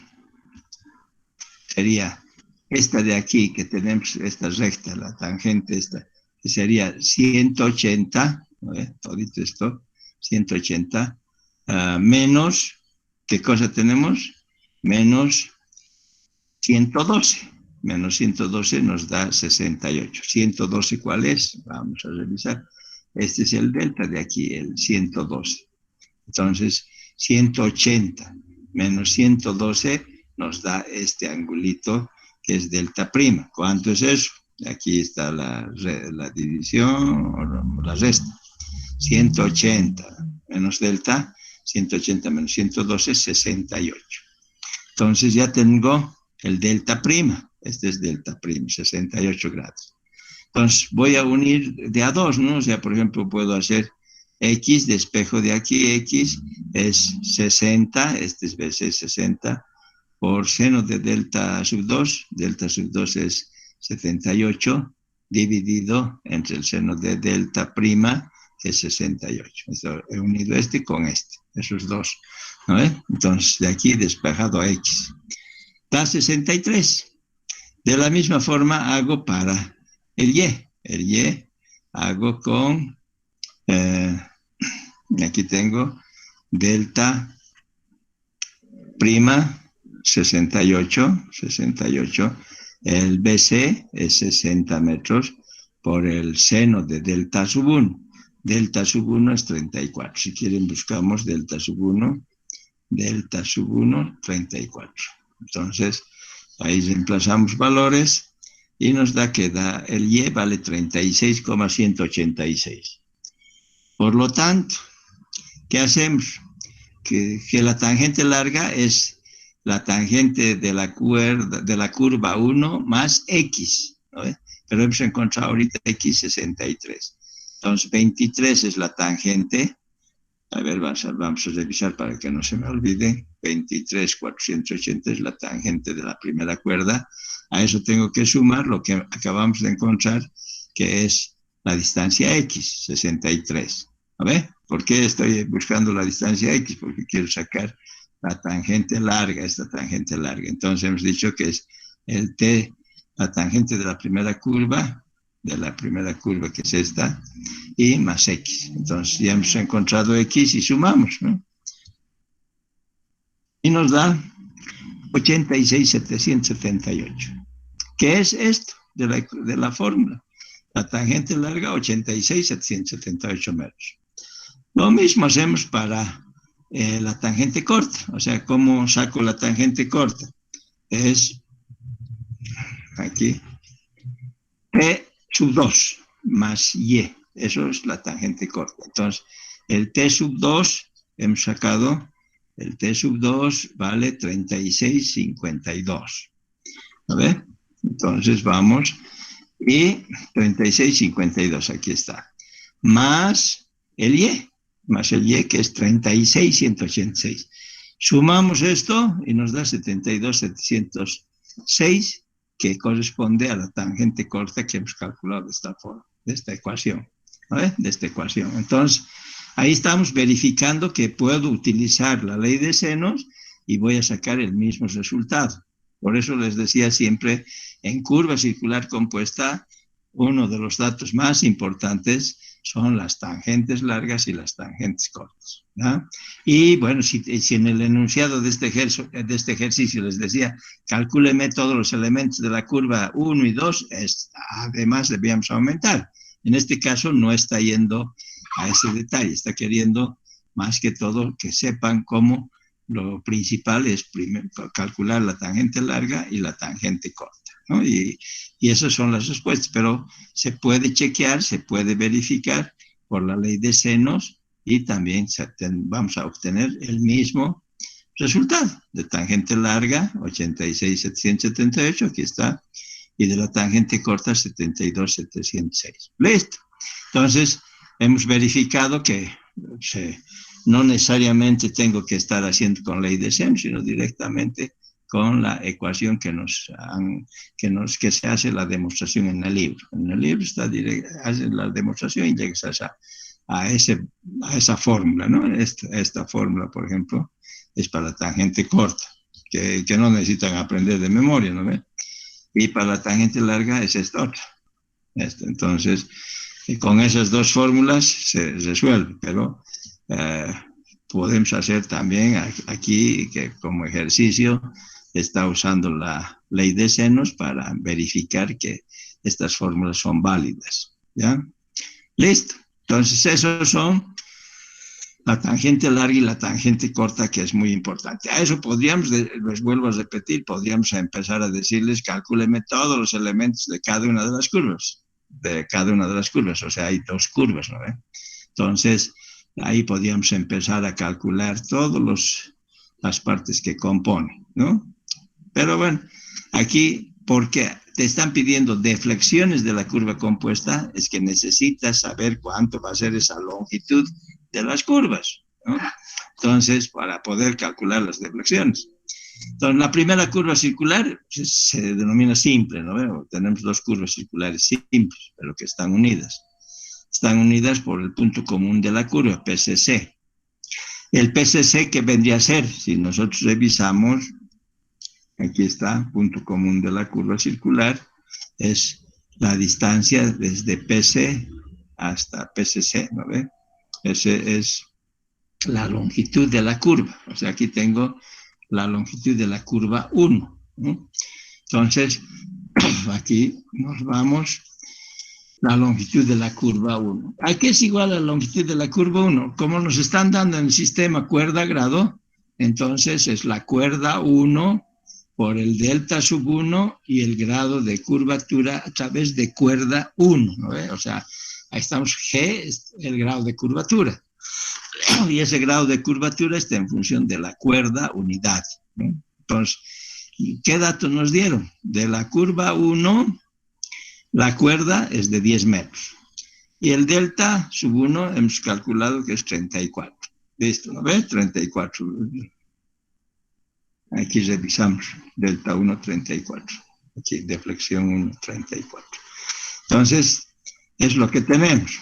[SPEAKER 1] Sería esta de aquí, que tenemos esta recta, la tangente esta, que sería 180, todito esto, 180, menos, ¿qué cosa tenemos? Menos 112. Menos 112 nos da 68. 112, ¿cuál es? Vamos a revisar. Este es el delta de aquí, el 112. Entonces, 180 menos 112 nos da este angulito que es delta prima. ¿Cuánto es eso? Aquí está la división, o la resta. 180 menos delta, 180 menos 112, 68. Entonces ya tengo el delta prima. Este es delta prima, 68 grados. Entonces voy a unir de a dos, ¿no? O sea, por ejemplo, puedo hacer X, despejo de aquí, X es 60, este es BC 60, por seno de delta sub 2 es 78, dividido entre el seno de delta prima, que es 68. Eso, he unido este con este, esos dos, ¿no? Entonces, de aquí despejado a X. Da 63. De la misma forma hago para el Y. El Y hago con, aquí tengo delta prima 68, el BC es 60 metros por el seno de delta sub 1. Delta sub 1 es 34. Si quieren buscamos delta sub 1, 34. Entonces, ahí reemplazamos valores y nos da que el Y vale 36,186. Por lo tanto, ¿qué hacemos? Que la tangente larga es la tangente de la curva 1 más X, ¿no? Pero hemos encontrado ahorita X 63. Entonces, 23 es la tangente. A ver, vamos a revisar para que no se me olvide. 23,480 es la tangente de la primera cuerda. A eso tengo que sumar lo que acabamos de encontrar, que es la distancia X, 63. ¿A ver? ¿Por qué estoy buscando la distancia X? Porque quiero sacar la tangente larga, esta tangente larga. Entonces hemos dicho que es el T, la tangente de la primera curva que es esta, y más X. Entonces ya hemos encontrado X y sumamos, ¿no? Y nos da 86,778. ¿Qué es esto de la fórmula? La tangente larga, 86,778 metros. Lo mismo hacemos para la tangente corta. O sea, ¿cómo saco la tangente corta? Es aquí T sub 2 más Y. Eso es la tangente corta. Entonces, el T sub 2, hemos sacado, el T sub 2 vale 36,52. ¿A ver? Entonces vamos, y 36,52, aquí está. Más el Y que es 36,186. Sumamos esto y nos da 72,706, que corresponde a la tangente corta que hemos calculado de esta forma, de esta ecuación. De esta ecuación. Entonces, ahí estamos verificando que puedo utilizar la ley de senos y voy a sacar el mismo resultado. Por eso les decía siempre, en curva circular compuesta, uno de los datos más importantes son las tangentes largas y las tangentes cortas, ¿no? Y bueno, si en el enunciado de este ejercicio les decía, calcúleme todos los elementos de la curva 1 y 2, además debíamos aumentar. En este caso no está yendo a ese detalle, está queriendo más que todo que sepan cómo lo principal es primero calcular la tangente larga y la tangente corta, ¿no? Y esas son las respuestas, pero se puede chequear, se puede verificar por la ley de senos y también vamos a obtener el mismo resultado de tangente larga, 86,778, aquí está, y de la tangente corta, 72,706. Listo. Entonces, hemos verificado que no necesariamente tengo que estar haciendo con ley de senos, sino directamente con la ecuación que se hace la demostración en el libro. En el libro hace la demostración y llegas a esa fórmula, ¿no? Esta fórmula, por ejemplo, es para la tangente corta, que no necesitan aprender de memoria, ¿no ve? Y para la tangente larga es esta otra. Entonces, con esas dos fórmulas se resuelve, pero podemos hacer también aquí que como ejercicio está usando la ley de senos para verificar que estas fórmulas son válidas, ¿ya? Listo. Entonces, esos son la tangente larga y la tangente corta, que es muy importante. A eso podríamos, les vuelvo a repetir, podríamos empezar a decirles, calcúleme todos los elementos de cada una de las curvas, o sea, hay dos curvas, ¿no? Entonces, ahí podríamos empezar a calcular todas las partes que componen, ¿no? Pero bueno, aquí, porque te están pidiendo deflexiones de la curva compuesta, es que necesitas saber cuánto va a ser esa longitud de las curvas, ¿no? Entonces, para poder calcular las deflexiones. Entonces, la primera curva circular se denomina simple, ¿no? Tenemos dos curvas circulares simples, pero que están unidas. Están unidas por el punto común de la curva, PCC. El PCC, ¿qué vendría a ser? Si nosotros revisamos, aquí está, punto común de la curva circular, es la distancia desde PC hasta PCC, ¿no ve? Ese es la longitud de la curva. O sea, aquí tengo la longitud de la curva 1, ¿no? Entonces, aquí nos vamos, la longitud de la curva 1. ¿A qué es igual a la longitud de la curva 1? Como nos están dando en el sistema cuerda-grado, entonces es la cuerda 1 por el delta sub 1 y el grado de curvatura a través de cuerda 1, ¿no ve? O sea, ahí estamos, G es el grado de curvatura. Y ese grado de curvatura está en función de la cuerda unidad, ¿no? Entonces, ¿qué datos nos dieron? De la curva 1, la cuerda es de 10 metros. Y el delta sub 1 hemos calculado que es 34. ¿Listo? ¿No ves? 34. Aquí revisamos. Delta 1, 34. Aquí, deflexión 1, 34. Entonces, es lo que tenemos.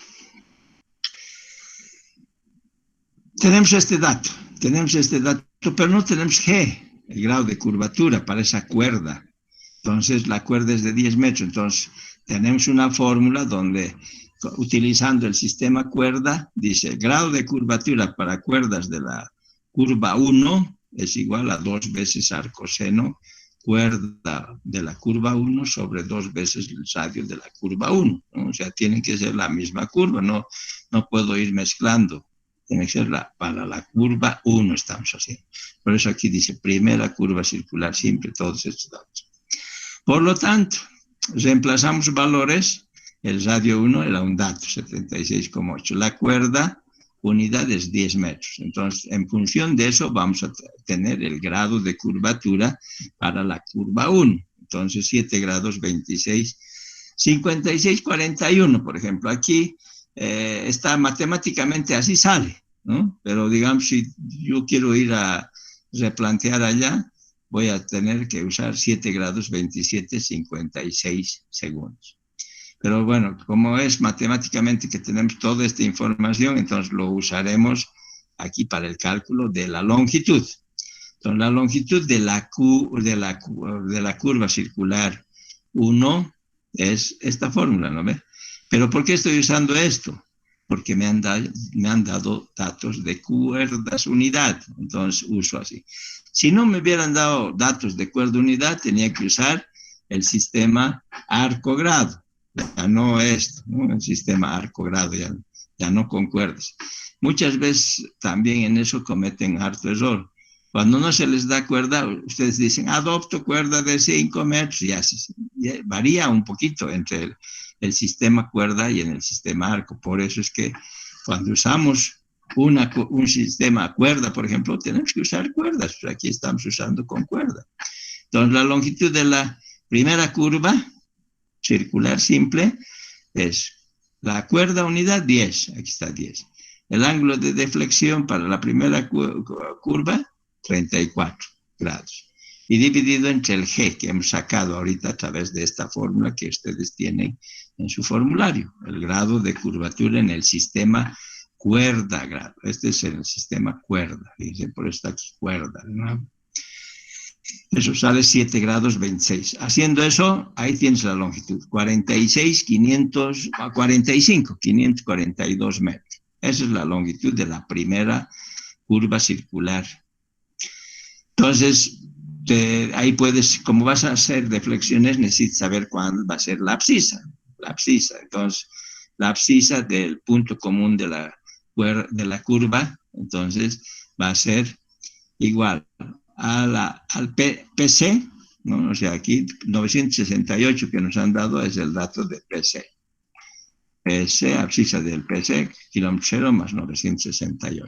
[SPEAKER 1] Tenemos este dato, pero no tenemos G, el grado de curvatura para esa cuerda. Entonces, la cuerda es de 10 metros. Entonces, tenemos una fórmula donde, utilizando el sistema cuerda, dice, el grado de curvatura para cuerdas de la curva 1 es igual a 2 veces arcoseno cuerda de la curva 1 sobre 2 veces el radio de la curva 1, ¿no? O sea, tienen que ser la misma curva, no puedo ir mezclando. Tiene que ser para la curva 1 estamos haciendo. Por eso aquí dice primera curva circular simple, todos estos datos. Por lo tanto, reemplazamos valores, el radio 1 era un dato, 76,8. La cuerda, unidad es 10 metros. Entonces, en función de eso, vamos a tener el grado de curvatura para la curva 1. Entonces, 7 grados 26, 56, 41, por ejemplo. Aquí está matemáticamente así sale, ¿no? Pero digamos, si yo quiero ir a replantear allá, voy a tener que usar 7 grados 27, 56 segundos. Pero bueno, como es matemáticamente que tenemos toda esta información, entonces lo usaremos aquí para el cálculo de la longitud. Entonces, la longitud de la curva circular 1 es esta fórmula, ¿no ve? Pero ¿por qué estoy usando esto? Porque me han dado datos de cuerdas unidad, entonces uso así. Si no me hubieran dado datos de cuerda unidad, tenía que usar el sistema arco-grado, ya no esto, ¿no? El sistema arco-grado, ya no con cuerdas. Muchas veces también en eso cometen harto error. Cuando no se les da cuerda, ustedes dicen, adopto cuerda de 5 metros, ya varía un poquito entre el sistema cuerda y en el sistema arco. Por eso es que cuando usamos un sistema cuerda, por ejemplo, tenemos que usar cuerdas. Pues aquí estamos usando con cuerda. Entonces, la longitud de la primera curva circular simple es la cuerda unidad 10, aquí está 10. El ángulo de deflexión para la primera curva, 34 grados. Y dividido entre el G que hemos sacado ahorita a través de esta fórmula que ustedes tienen en su formulario, el grado de curvatura en el sistema cuerda grado. Este es el sistema cuerda, fíjense, por eso está aquí cuerda, ¿no? Eso sale 7 grados 26. Haciendo eso, ahí tienes la longitud, 46, 500, 45, 542 metros. Esa es la longitud de la primera curva circular. Entonces, ahí puedes, como vas a hacer deflexiones, necesitas saber cuándo va a ser la abscisa. La abscisa. Entonces, la abscisa del punto común de la curva, entonces, va a ser igual al PC, ¿no? O sea, aquí 968 que nos han dado es el dato de PC. PC, abscisa del PC, kilómetro cero más 968.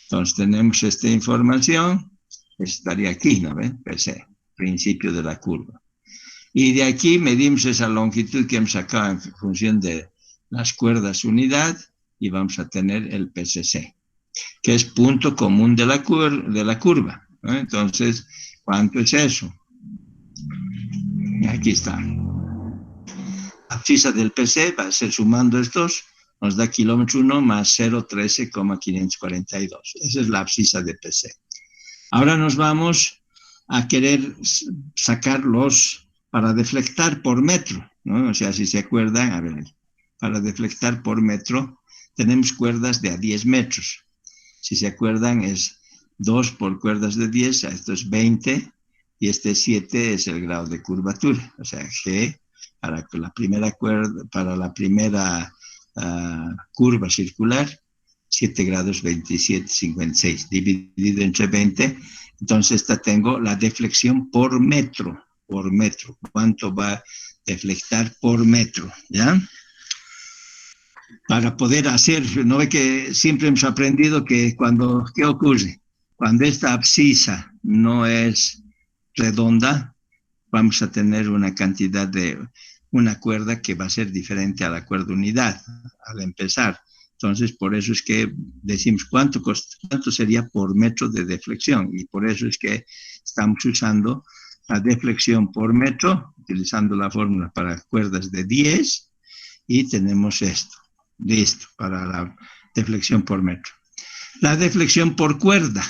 [SPEAKER 1] Entonces tenemos esta información, estaría aquí, ¿no ve? PC, principio de la curva. Y de aquí medimos esa longitud que hemos sacado en función de las cuerdas unidad y vamos a tener el PCC, que es punto común de la curva, ¿no? Entonces, ¿cuánto es eso? Aquí está. Abscisa del PC va a ser sumando estos, nos da kilómetro 1 más 0,13,542. Esa es la abscisa de PC. Ahora nos vamos a querer sacarlos para deflectar por metro, ¿no? O sea, si se acuerdan, a ver, para deflectar por metro tenemos cuerdas de a 10 metros. Si se acuerdan, es 2 por cuerdas de 10, esto es 20, y este 7 es el grado de curvatura. O sea, G para la primera curva circular, 7 grados 27, 56, dividido entre 20. Entonces, esta tengo la deflexión por metro, ¿cuánto va a deflectar por metro? ¿Ya? Para poder hacer, ¿no ve que siempre hemos aprendido que ¿qué ocurre? Cuando esta abscisa no es redonda, vamos a tener una cuerda que va a ser diferente a la cuerda unidad al empezar. Entonces, por eso es que decimos cuánto sería por metro de deflexión, y por eso es que estamos usando la deflexión por metro, utilizando la fórmula para cuerdas de 10, y tenemos esto, listo, para la deflexión por metro. La deflexión por cuerda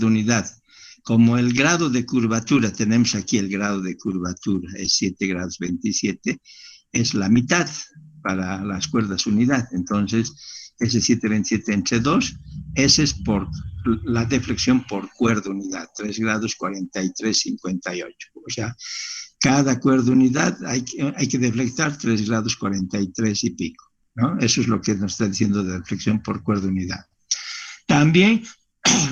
[SPEAKER 1] unidad. Como el grado de curvatura, tenemos aquí el grado de curvatura, es 7 grados 27, es la mitad para las cuerdas unidad. Entonces, ese 7,27 entre 2, ese es por la deflexión por cuerda unidad, 3 grados 43, 58. O sea, cada cuerda unidad hay que deflectar 3 grados 43 y pico, ¿no? Eso es lo que nos está diciendo de deflexión por cuerda unidad. También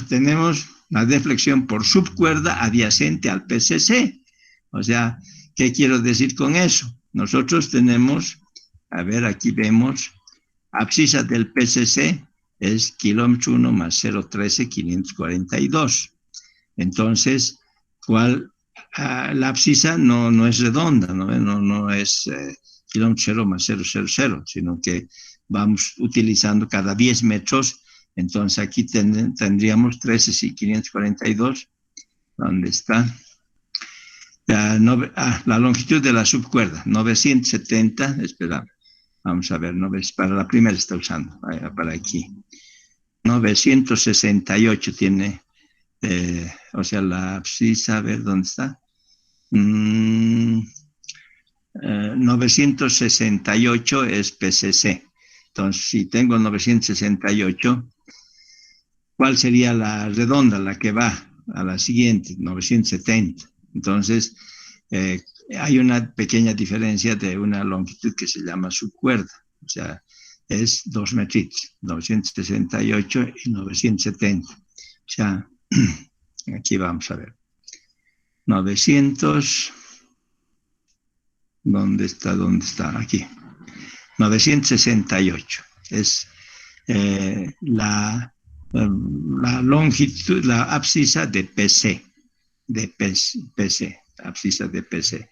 [SPEAKER 1] tenemos la deflexión por subcuerda adyacente al PCC. O sea, ¿qué quiero decir con eso? Nosotros tenemos, a ver, aquí vemos, abscisa del PCC es kilómetro 1 más 0,13,542. Entonces, la abscisa no es redonda, no es kilómetro 0 más 0,00, sino que vamos utilizando cada 10 metros. Entonces aquí tendríamos 13,542. ¿Dónde está? La longitud de la subcuerda, 970, espera, vamos a ver, para la primera está usando, para aquí. 968 tiene, o sea, la abscisa, a ver, ¿dónde está? 968 es PCC. Entonces, si tengo 968, ¿cuál sería la redonda, la que va a la siguiente? 970. Entonces, hay una pequeña diferencia de una longitud que se llama subcuerda. O sea, es 2 metritos, 968 y 970. O sea, aquí vamos a ver. 900, ¿dónde está? ¿Dónde está? Aquí. 968 es la longitud, la abscisa de PC, abscisa de PC,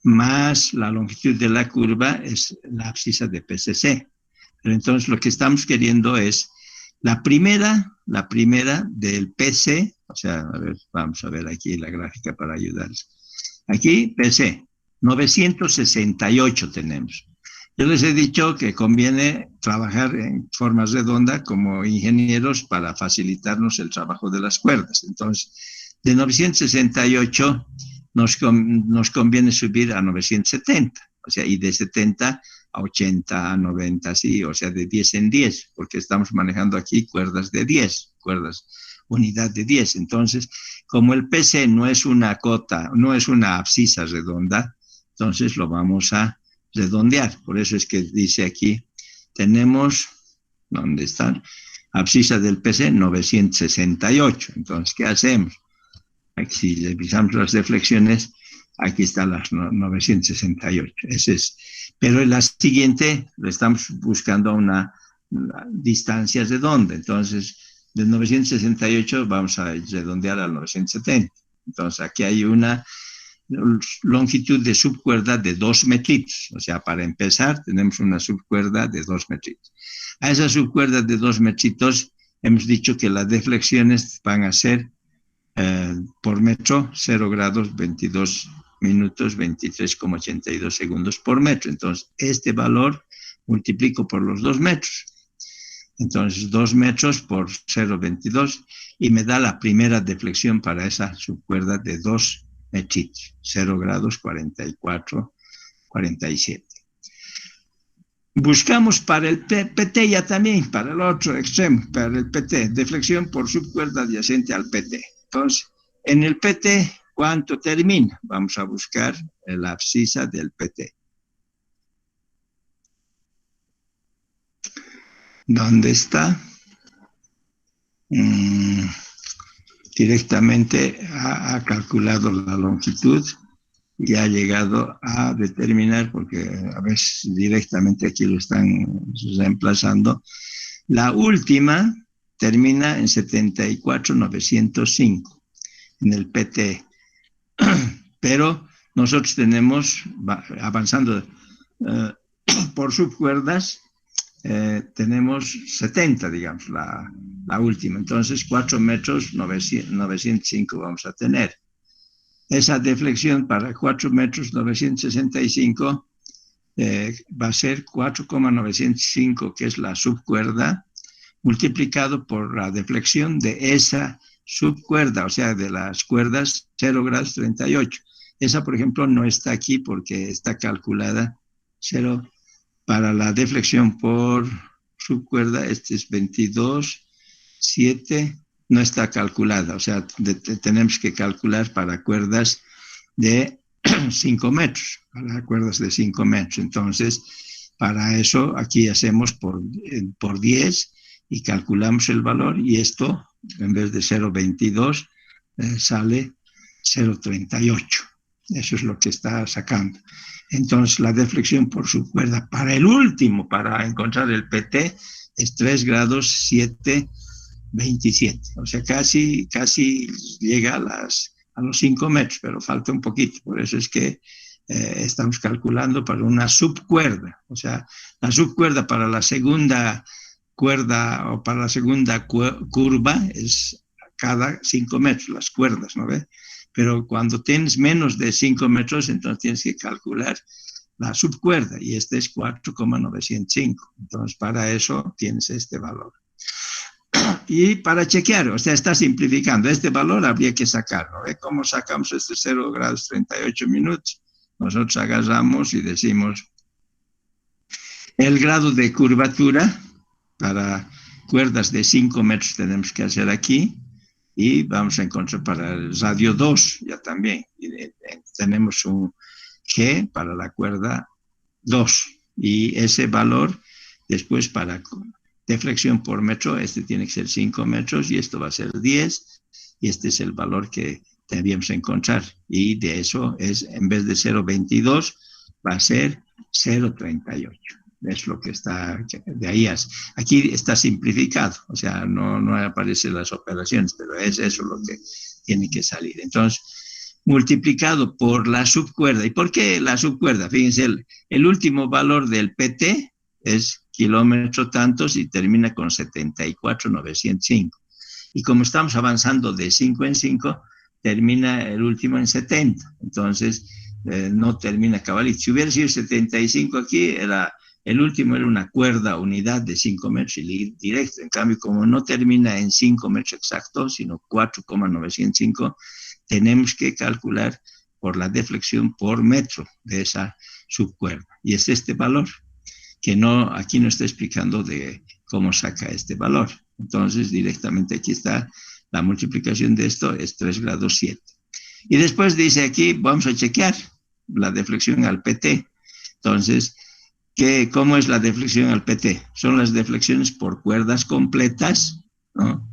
[SPEAKER 1] más la longitud de la curva es la abscisa de PCC. Pero entonces lo que estamos queriendo es la primera del PC, o sea, a ver, vamos a ver aquí la gráfica para ayudarles. Aquí, PC, 968 tenemos. Yo les he dicho que conviene trabajar en forma redonda como ingenieros para facilitarnos el trabajo de las cuerdas. Entonces, de 968 nos conviene subir a 970, o sea, y de 70 a 80, a 90, sí, o sea, de 10 en 10, porque estamos manejando aquí cuerdas de 10, unidad de 10. Entonces, como el PC no es una cota, no es una abscisa redonda, entonces lo vamos a redondear. Por eso es que dice aquí, tenemos, ¿dónde están? Abscisa del PC 968. Entonces, ¿qué hacemos? Aquí, si revisamos las deflexiones, aquí están las 968. Ese es. Pero en la siguiente le estamos buscando una distancia redonda. Entonces, de 968 vamos a redondear al 970. Entonces, aquí hay una longitud de subcuerda de 2 metritos. O sea, para empezar, tenemos una subcuerda de 2 metritos. A esa subcuerda de 2 metritos hemos dicho que las deflexiones van a ser por metro, 0 grados, 22 minutos, 23,82 segundos por metro. Entonces, este valor multiplico por los 2 metros. Entonces, 2 metros por 0,22 y me da la primera deflexión para esa subcuerda de 2 metritos, 0 grados, 44, 47. Buscamos para el PT ya también, para el otro extremo, para el PT, deflexión por subcuerda adyacente al PT. Entonces, en el PT, ¿cuánto termina? Vamos a buscar la abscisa del PT. ¿Dónde está? Directamente ha calculado la longitud y ha llegado a determinar, porque a veces directamente aquí lo están reemplazando, la última termina en 74,905 en el PT. Pero nosotros tenemos, avanzando por subcuerdas, tenemos 70, digamos, la última. Entonces, 4 metros 905 vamos a tener. Esa deflexión para 4 metros 965 va a ser 4,905, que es la subcuerda, multiplicado por la deflexión de esa subcuerda, o sea, de las cuerdas 0 grados 38. Esa, por ejemplo, no está aquí porque está calculada 0 para la deflexión por subcuerda. Este es 22,7, no está calculada, o sea, tenemos que calcular para cuerdas de 5 metros, para cuerdas de 5 metros. Entonces, para eso aquí hacemos por 10 y calculamos el valor, y esto, en vez de 0,22, sale 0,38. Eso es lo que está sacando. Entonces, la deflexión por subcuerda para el último, para encontrar el PT, es 3 grados 7,27. O sea, casi llega a los 5 metros, pero falta un poquito. Por eso es que estamos calculando para una subcuerda. O sea, la subcuerda para la segunda cuerda o para la segunda curva es cada 5 metros, las cuerdas, ¿no ves? Pero cuando tienes menos de 5 metros, entonces tienes que calcular la subcuerda, y este es 4,905. Entonces, para eso tienes este valor. Y para chequear, o sea, está simplificando. Este valor habría que sacarlo. ¿Ve cómo sacamos este 0 grados 38 minutos? nosotros agarramos y decimos el grado de curvatura para cuerdas de 5 metros tenemos que hacer aquí, y vamos a encontrar para el radio 2 ya también. Tenemos un G para la cuerda 2, y ese valor después para deflexión por metro, este tiene que ser 5 metros y esto va a ser 10, y este es el valor que debíamos encontrar, y de eso es, en vez de 0,22 va a ser 0,38. Es lo que está de ahí. Aquí está simplificado, o sea, no aparecen las operaciones, pero es eso lo que tiene que salir. Entonces, multiplicado por la subcuerda. ¿Y por qué la subcuerda? Fíjense, el último valor del PT es kilómetros tantos y termina con 74,905. Y como estamos avanzando de 5 en 5, termina el último en 70. Entonces, no termina cabalito. Si hubiera sido 75 aquí, el último era una cuerda unidad de 5 metros y directo. En cambio, como no termina en 5 metros exactos, sino 4,905, tenemos que calcular por la deflexión por metro de esa subcuerda. Y es este valor, que aquí no está explicando de cómo saca este valor. Entonces, directamente aquí está la multiplicación de esto, es 3 grados 7. Y después dice aquí, vamos a chequear la deflexión al PT. Entonces, ¿cómo es la deflexión al PT? Son las deflexiones por cuerdas completas, ¿no?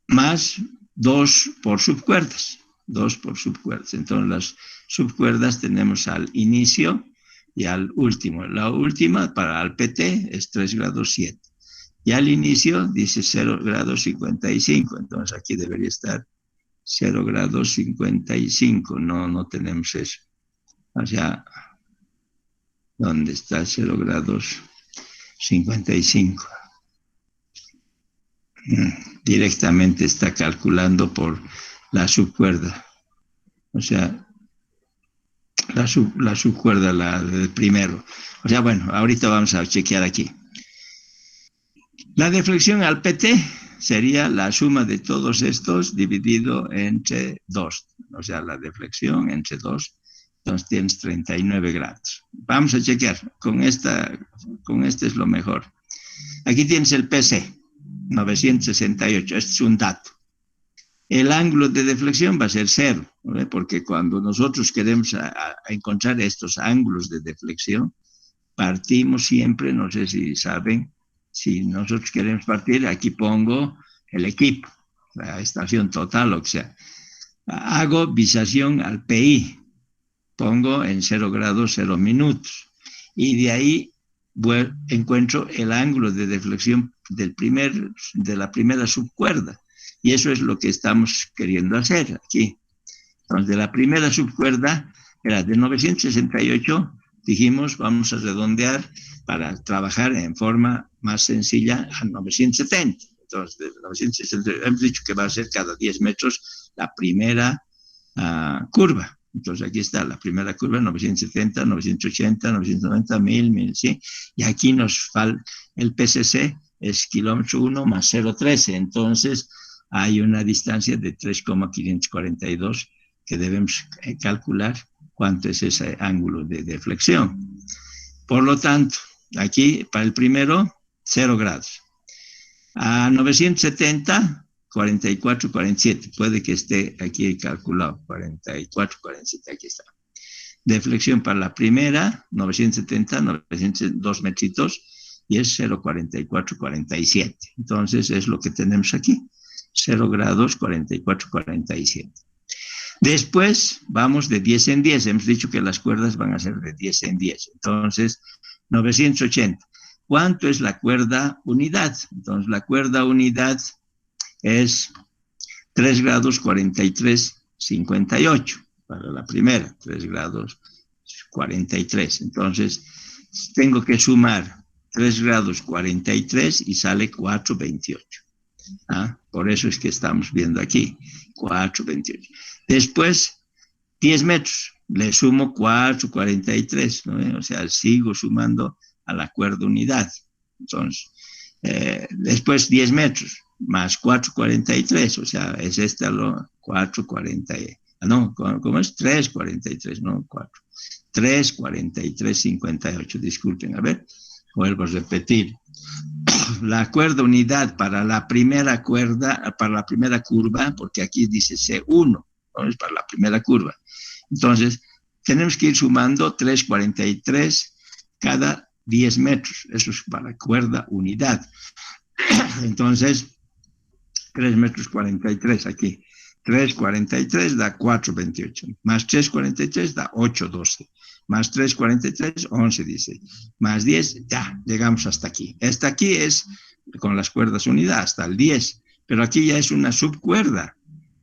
[SPEAKER 1] Más 2 por subcuerdas. 2 por subcuerdas. Entonces, las subcuerdas tenemos al inicio y al último. La última para el PT es 3 grados 7. Y al inicio dice 0 grados 55. Entonces, aquí debería estar 0 grados 55. No tenemos eso. O sea, ¿dónde está 0 grados 55? Directamente está calculando por la subcuerda. O sea, la subcuerda, la del primero. O sea, bueno, ahorita vamos a chequear aquí. La deflexión al PT sería la suma de todos estos dividido entre 2. O sea, la deflexión entre 2. Entonces tienes 39 grados. Vamos a chequear. Con este es lo mejor. Aquí tienes el PC, 968. Este es un dato. El ángulo de deflexión va a ser 0, ¿no? Porque cuando nosotros queremos encontrar estos ángulos de deflexión, partimos siempre, no sé si saben, si nosotros queremos partir, aquí pongo el equipo, la estación total, lo que sea. Hago bisación al PI, pongo en 0 grados 0 minutos, y de ahí encuentro el ángulo de deflexión de la primera subcuerda. Y eso es lo que estamos queriendo hacer aquí. Entonces, de la primera subcuerda era de 968, dijimos, vamos a redondear para trabajar en forma más sencilla a 970. Entonces, de 970, hemos dicho que va a ser cada 10 metros la primera curva. Entonces, aquí está la primera curva, 970, 980, 990, 1000, 1100. Y aquí nos falta el PCC, es kilómetro 1 más 0,13. Entonces, hay una distancia de 3,542 que debemos calcular cuánto es ese ángulo de deflexión. Por lo tanto, aquí para el primero, 0 grados. A 970, 44, 47. Puede que esté aquí calculado, 44, 47, aquí está. Deflexión para la primera, 970, 902 metritos, y es 0,44, 47. Entonces, es lo que tenemos aquí. 0 grados, 44, 47. Después vamos de 10 en 10. Hemos dicho que las cuerdas van a ser de 10 en 10. Entonces, 980. ¿Cuánto es la cuerda unidad? Entonces, la cuerda unidad es 3 grados 43, 58. Para la primera, 3 grados 43. Entonces, tengo que sumar 3 grados 43 y sale 4,28. Por eso es que estamos viendo aquí, 4,28. Después, 10 metros, le sumo 4,43, ¿no? O sea, sigo sumando a la cuerda unidad. Entonces, después 10 metros, más 4,43, o sea, es esta lo 4,40, No, ¿cómo es? 3,43, no 4. 3,43,58, disculpen, a ver, vuelvo a repetir. La cuerda unidad para la primera cuerda, para la primera curva, porque aquí dice C1, ¿no? Es para la primera curva. Entonces, tenemos que ir sumando 3,43 cada 10 metros. Eso es para cuerda unidad. Entonces, 3 metros 43 aquí. 3,43 da 4,28. Más 3,43 da 8,12. Más 3,43, 11,16. Más 10, ya, llegamos hasta aquí. Hasta aquí es con las cuerdas unidas, hasta el 10. Pero aquí ya es una subcuerda.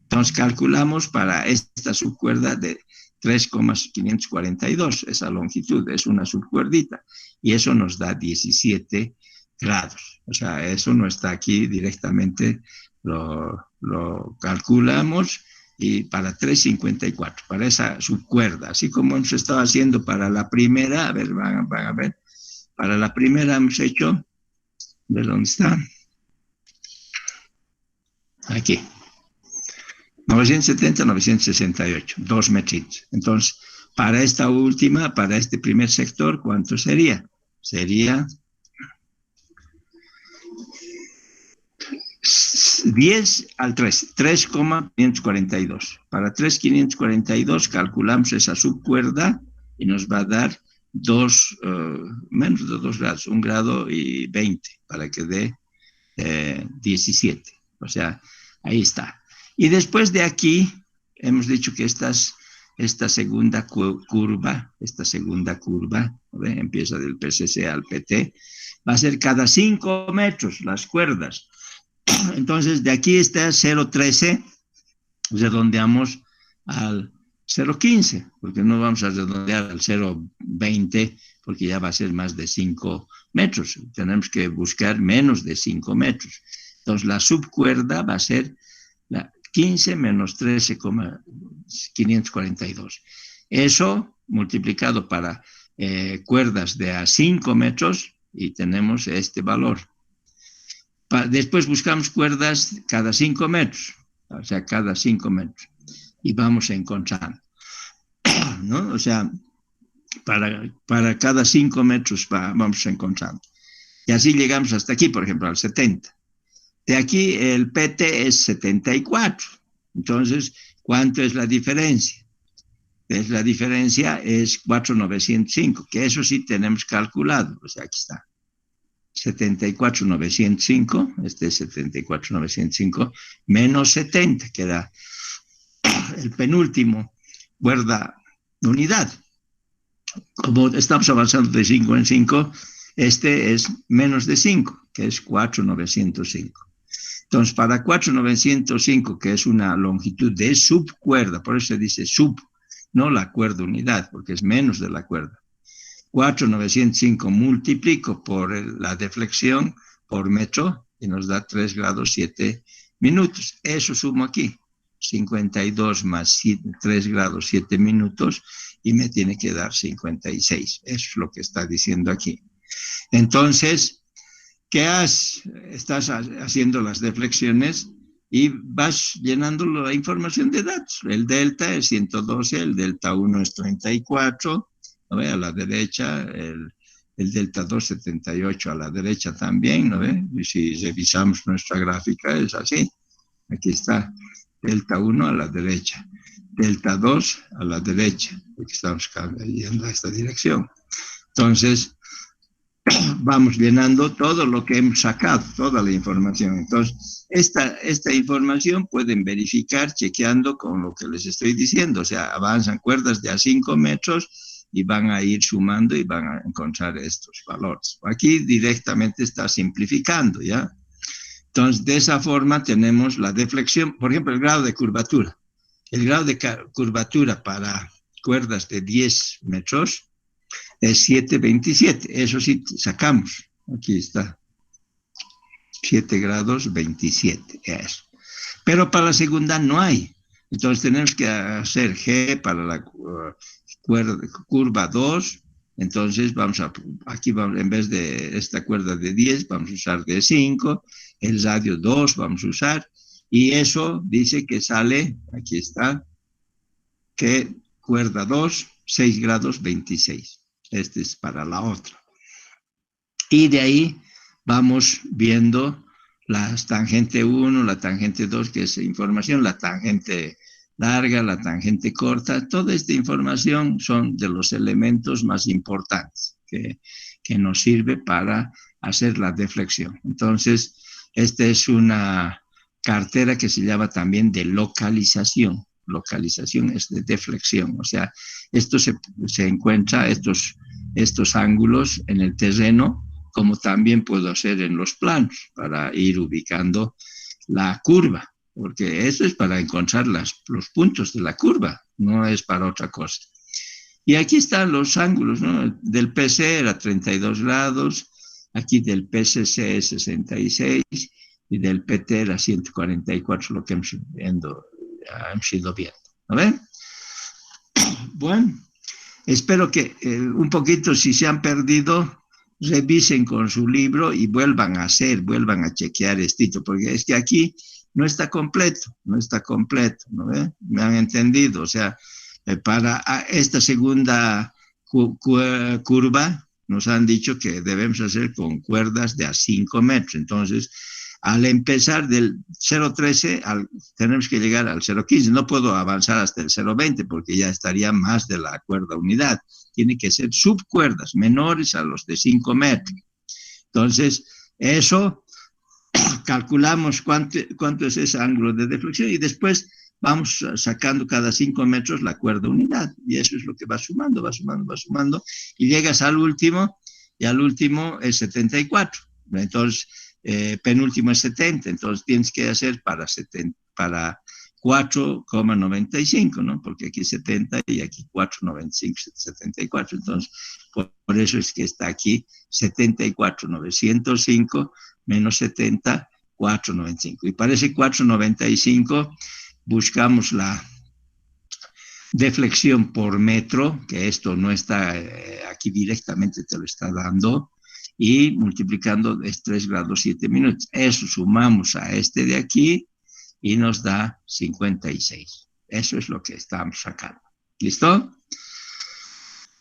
[SPEAKER 1] Entonces calculamos para esta subcuerda de 3,542, esa longitud, es una subcuerdita. Y eso nos da 17 grados. O sea, eso no está aquí directamente, lo calculamos y para 3,54, para esa subcuerda, así como hemos estado haciendo para la primera, a ver, van a ver, para la primera hemos hecho, ¿de dónde está? Aquí, 970, 968, 2 metritos. Entonces, para esta última, para este primer sector, ¿cuánto sería? Sería 10 al 3, 3,542. Para 3,542 calculamos esa subcuerda y nos va a dar menos de 2 grados, 1 grado y 20 para que dé 17. O sea, ahí está. Y después de aquí, hemos dicho que esta segunda curva, ¿ve? Empieza del PCC al PT, va a ser cada 5 metros las cuerdas. Entonces, de aquí está 0,13, redondeamos al 0,15, porque no vamos a redondear al 0,20, porque ya va a ser más de 5 metros. Tenemos que buscar menos de 5 metros. Entonces, la subcuerda va a ser la 15 menos 13,542. Eso multiplicado para cuerdas de a 5 metros y tenemos este valor. Después buscamos cuerdas cada 5 metros, o sea, cada 5 metros, y vamos encontrando, ¿no? O sea, para cada 5 metros vamos encontrando. Y así llegamos hasta aquí, por ejemplo, al 70. De aquí el PT es 74. Entonces, ¿cuánto es la diferencia? La diferencia es 4,905, que eso sí tenemos calculado, o sea, aquí está. 74,905, este es 74,905, menos 70, que era el penúltimo cuerda unidad. Como estamos avanzando de 5 en 5, este es menos de 5, que es 4,905. Entonces, para 4,905, que es una longitud de subcuerda, por eso se dice sub, no la cuerda unidad, porque es menos de la cuerda. 4,905 multiplico por la deflexión por metro y nos da 3 grados 7 minutos. Eso sumo aquí, 52 más 3 grados 7 minutos y me tiene que dar 56. Eso es lo que está diciendo aquí. Entonces, ¿qué haces? Estás haciendo las deflexiones y vas llenando la información de datos. El delta es 112, el delta 1 es 34, ¿no ve? A la derecha, el delta 2, 78 a la derecha también, ¿no ve? Y si revisamos nuestra gráfica es así. Aquí está, delta 1 a la derecha, delta 2 a la derecha, porque estamos yendo a esta dirección. Entonces, vamos llenando todo lo que hemos sacado, toda la información. Entonces, esta información pueden verificar chequeando con lo que les estoy diciendo. O sea, avanzan cuerdas de a 5 metros y van a ir sumando y van a encontrar estos valores. Aquí directamente está simplificando, ¿ya? Entonces, de esa forma tenemos la deflexión, por ejemplo, el grado de curvatura. El grado de curvatura para cuerdas de 10 metros es 7,27. Eso sí, sacamos. Aquí está. 7 grados 27. Eso. Pero para la segunda no hay. Entonces tenemos que hacer G para la curva 2. Entonces aquí vamos, en vez de esta cuerda de 10, vamos a usar de 5. El radio 2 vamos a usar. Y eso dice que sale, aquí está, que cuerda 2, 6 grados 26. Este es para la otra. Y de ahí vamos viendo la tangente 1, la tangente 2, que es información, la tangente larga, la tangente corta. Toda esta información son de los elementos más importantes que nos sirve para hacer la deflexión. Entonces, esta es una cartera que se llama también de localización. Localización es de deflexión, o sea, esto se encuentra, estos ángulos en el terreno, como también puedo hacer en los planos, para ir ubicando la curva, porque eso es para encontrar los puntos de la curva, no es para otra cosa. Y aquí están los ángulos, ¿no? Del PC era 32 grados, aquí del PCC es 66, y del PT era 144, lo que hemos ido viendo. ¿No ven? Bueno, espero que un poquito, si se han perdido, revisen con su libro y vuelvan a chequear esto, porque es que aquí no está completo, ¿no ve? Me han entendido, o sea, para esta segunda curva nos han dicho que debemos hacer con cuerdas de a 5 metros, entonces al empezar del 0,13 tenemos que llegar al 0,15, no puedo avanzar hasta el 0,20 porque ya estaría más de la cuerda unidad, tiene que ser subcuerdas menores a los de 5 metros. Entonces, eso calculamos cuánto es ese ángulo de deflexión y después vamos sacando cada 5 metros la cuerda unidad y eso es lo que va sumando y llegas al último y al último es 74. Entonces, penúltimo es 70, entonces tienes que hacer para 4,95, ¿no? Porque aquí 70 y aquí 4,95, 74. Entonces, por eso es que está aquí 74,905 menos 70, 4,95. Y para ese 4,95 buscamos la deflexión por metro, que esto no está aquí directamente, te lo está dando, y multiplicando es 3 grados 7 minutos. Eso sumamos a este de aquí y nos da 56. Eso es lo que estamos sacando. ¿Listo?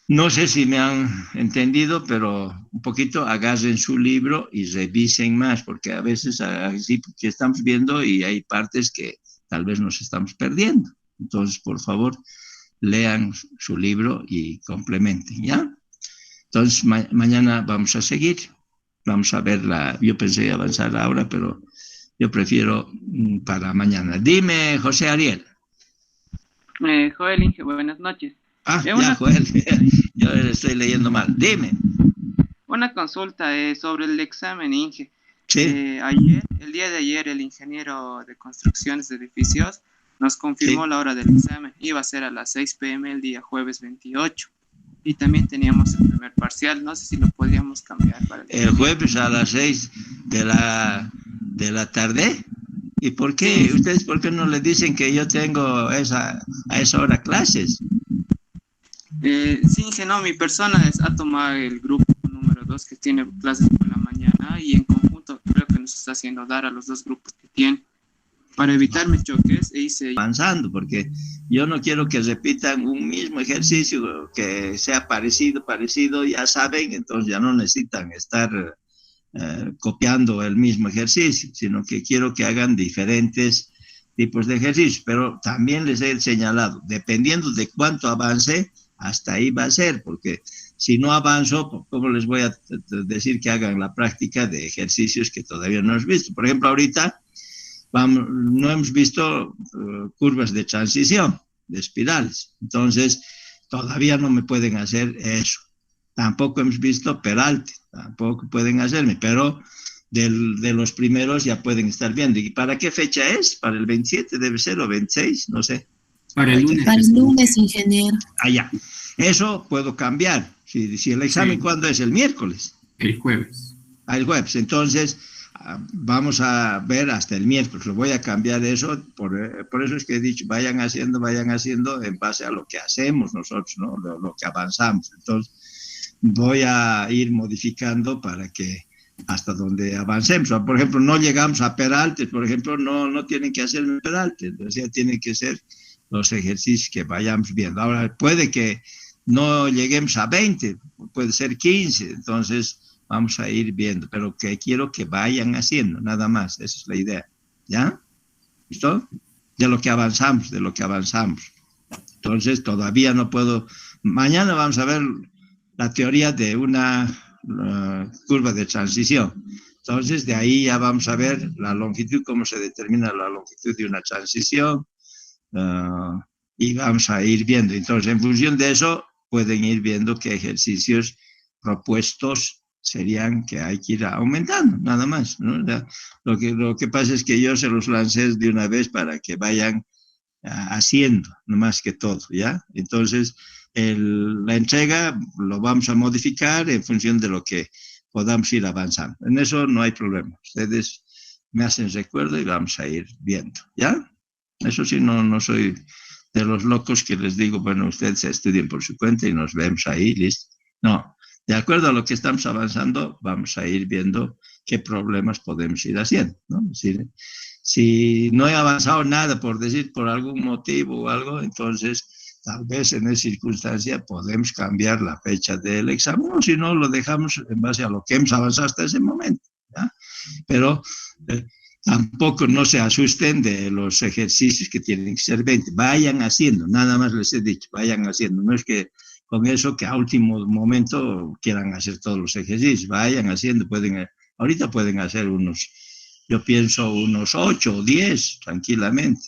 [SPEAKER 1] No sé si me han entendido, pero un poquito agarren su libro y revisen más, porque a veces así que estamos viendo y hay partes que tal vez nos estamos perdiendo. Entonces, por favor, lean su libro y complementen, ¿ya? Entonces, mañana vamos a seguir. Vamos a ver yo pensé avanzar ahora, pero yo prefiero para mañana. Dime, José Ariel.
[SPEAKER 2] Joel Inge, buenas noches.
[SPEAKER 1] Ya, Joel, yo estoy leyendo mal. Dime.
[SPEAKER 2] Una consulta sobre el examen, Inge.
[SPEAKER 1] Sí.
[SPEAKER 2] El día de ayer, el ingeniero de construcciones de edificios nos confirmó la hora del examen. Iba a ser a las 6 p.m. el día jueves 28. Y también teníamos el primer parcial. No sé si lo podríamos cambiar para
[SPEAKER 1] el jueves a las 6 de la tarde. ¿Y por qué? ¿Ustedes por qué no le dicen que yo tengo a esa hora clases?
[SPEAKER 2] Sí, no, mi persona ha tomado el grupo número 2 que tiene clases por la mañana y en conjunto creo que nos está haciendo dar a los dos grupos que tiene. Para evitarme choques, hice
[SPEAKER 1] avanzando, porque yo no quiero que repitan un mismo ejercicio que sea parecido, ya saben, entonces ya no necesitan estar copiando el mismo ejercicio, sino que quiero que hagan diferentes tipos de ejercicios, pero también les he señalado, dependiendo de cuánto avance, hasta ahí va a ser, porque si no avanzo, ¿cómo les voy a decir que hagan la práctica de ejercicios que todavía no hemos visto? Por ejemplo, ahorita no hemos visto curvas de transición, de espirales, entonces todavía no me pueden hacer eso. Tampoco hemos visto peralte, tampoco pueden hacerme, pero de los primeros ya pueden estar viendo. ¿Y para qué fecha es? ¿Para el 27 debe ser o 26? No sé.
[SPEAKER 3] Para el lunes.
[SPEAKER 4] Para el lunes, ingeniero.
[SPEAKER 1] Ya. Eso puedo cambiar. Si el examen, sí. ¿Cuándo es? ¿El miércoles?
[SPEAKER 3] El jueves.
[SPEAKER 1] El jueves. Entonces, vamos a ver hasta el miércoles. Lo voy a cambiar eso. Por eso es que he dicho, vayan haciendo en base a lo que hacemos nosotros, ¿no? Lo que avanzamos. Entonces, voy a ir modificando para que hasta donde avancemos. Por ejemplo, no llegamos a peraltes, por ejemplo, no tienen que hacer peraltes, entonces ya tiene que ser los ejercicios que vayamos viendo. Ahora, puede que no lleguemos a 20, puede ser 15, entonces vamos a ir viendo, pero que quiero que vayan haciendo, nada más, esa es la idea, ¿ya? ¿Listo? De lo que avanzamos. Entonces, todavía no puedo, mañana vamos a ver la teoría de una curva de transición. Entonces, de ahí ya vamos a ver la longitud, cómo se determina la longitud de una transición, y vamos a ir viendo. Entonces, en función de eso, pueden ir viendo qué ejercicios propuestos serían que hay que ir aumentando, nada más, ¿no? Lo que pasa es que yo se los lancé de una vez para que vayan haciendo, no más que todo, ¿ya? Entonces, la entrega lo vamos a modificar en función de lo que podamos ir avanzando. En eso no hay problema. Ustedes me hacen recuerdo y vamos a ir viendo, ¿ya? Eso sí, no soy de los locos que les digo, bueno, ustedes estudien por su cuenta y nos vemos ahí, listo. No, de acuerdo a lo que estamos avanzando, vamos a ir viendo qué problemas podemos ir haciendo, ¿no? Es decir, si no he avanzado nada, por decir, por algún motivo o algo, entonces tal vez en esa circunstancia podemos cambiar la fecha del examen, o si no, lo dejamos en base a lo que hemos avanzado hasta ese momento, ¿ya? Pero tampoco no se asusten de los ejercicios que tienen que ser 20. Vayan haciendo, nada más les he dicho, vayan haciendo. No es que con eso que a último momento quieran hacer todos los ejercicios. Vayan haciendo, ahorita pueden hacer yo pienso unos 8 o 10 tranquilamente,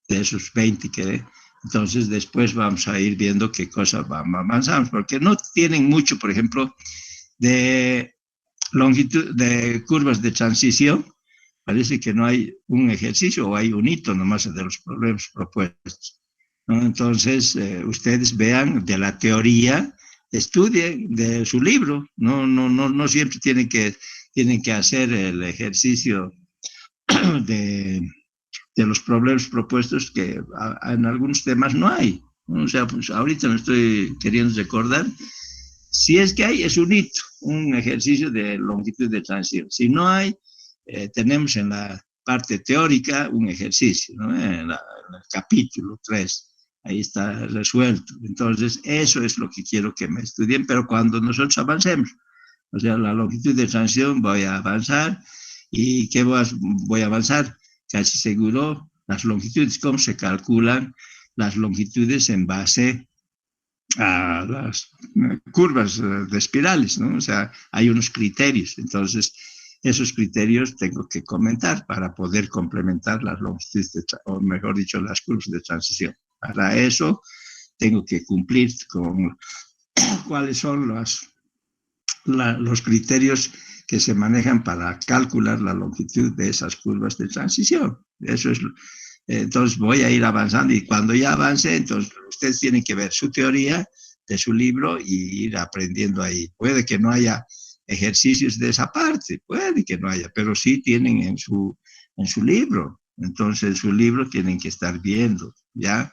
[SPEAKER 1] de esos 20 que... Entonces después vamos a ir viendo qué cosas avanzamos, porque no tienen mucho, por ejemplo, de longitud, de curvas de transición. Parece que no hay un ejercicio o hay un hito nomás de los problemas propuestos, ¿no? Entonces, ustedes vean de la teoría, estudien de su libro, no siempre tienen que hacer el ejercicio de los problemas propuestos, que en algunos temas no hay. O sea, pues ahorita me estoy queriendo recordar, si es que hay, es un hito, un ejercicio de longitud de transición. Si no hay, tenemos en la parte teórica un ejercicio, ¿no? En el capítulo 3, ahí está resuelto. Entonces, eso es lo que quiero que me estudien, pero cuando nosotros avancemos. O sea, la longitud de transición voy a avanzar. ¿Y qué voy a avanzar? Casi seguro las longitudes, cómo se calculan las longitudes en base a las curvas de espirales, ¿no? O sea, hay unos criterios. Entonces, esos criterios tengo que comentar para poder complementar las longitudes, o mejor dicho, las curvas de transición. Para eso tengo que cumplir con cuáles son los criterios que se manejan para calcular la longitud de esas curvas de transición. Eso es. Entonces voy a ir avanzando, y cuando ya avance, entonces ustedes tienen que ver su teoría de su libro y ir aprendiendo ahí. Puede que no haya ejercicios de esa parte, puede que no haya, pero sí tienen en su libro. Entonces, en su libro tienen que estar viendo, ¿ya?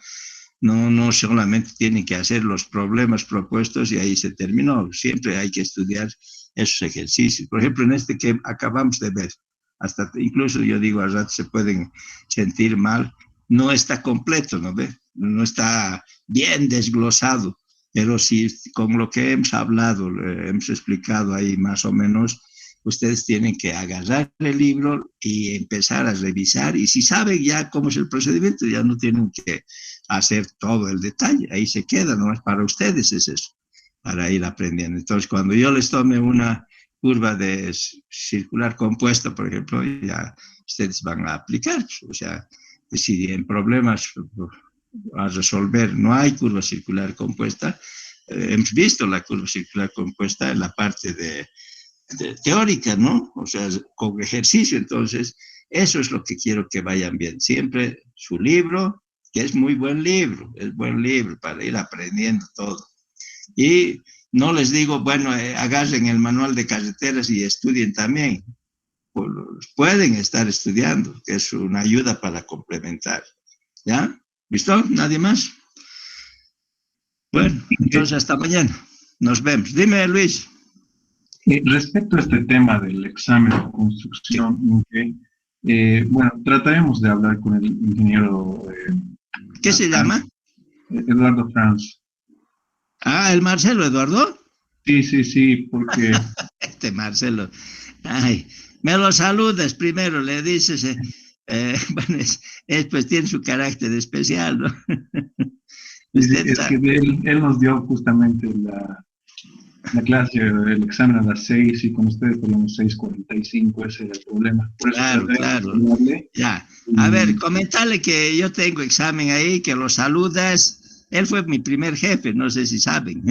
[SPEAKER 1] No solamente tienen que hacer los problemas propuestos y ahí se terminó. Siempre hay que estudiar esos ejercicios. Por ejemplo, en este que acabamos de ver, hasta incluso yo digo, al rato se pueden sentir mal, no está completo, ¿no ve? No está bien desglosado, pero sí, con lo que hemos hablado, hemos explicado ahí más o menos, ustedes tienen que agarrar el libro y empezar a revisar, y si saben ya cómo es el procedimiento, ya no tienen que hacer todo el detalle, ahí se queda, nomás para ustedes es eso, para ir aprendiendo. Entonces, cuando yo les tome una curva de circular compuesta, por ejemplo, ya ustedes van a aplicar. O sea, si en problemas a resolver no hay curva circular compuesta, hemos visto la curva circular compuesta en la parte de teórica, ¿no? O sea, con ejercicio. Entonces, eso es lo que quiero que vayan bien. Siempre su libro, que es muy buen libro, es buen libro para ir aprendiendo todo. Y no les digo, bueno, agarren el manual de carreteras y estudien también. Pues pueden estar estudiando, que es una ayuda para complementar. ¿Ya? ¿Listo? ¿Nadie más? Bueno, entonces hasta mañana. Nos vemos. Dime, Luis.
[SPEAKER 4] Respecto a este tema del examen de construcción, bueno, trataremos de hablar con el ingeniero
[SPEAKER 1] ¿Qué se llama?
[SPEAKER 4] Eduardo Franz.
[SPEAKER 1] Ah, el Marcelo Eduardo.
[SPEAKER 4] Sí, porque
[SPEAKER 1] Este Marcelo. Ay, me lo saludas primero, le dices, bueno, pues tiene su carácter especial, ¿no? Usted
[SPEAKER 4] es que
[SPEAKER 1] sabe.
[SPEAKER 4] él nos dio justamente la clase, el examen a las 6 y con ustedes teníamos 6:45, ese era el problema. Por eso
[SPEAKER 1] Claro,
[SPEAKER 4] traté de
[SPEAKER 1] claro.
[SPEAKER 4] hablarle.
[SPEAKER 1] Ya. A ver, comentale que yo tengo examen ahí, que lo saludas. Él fue mi primer jefe, no sé si saben.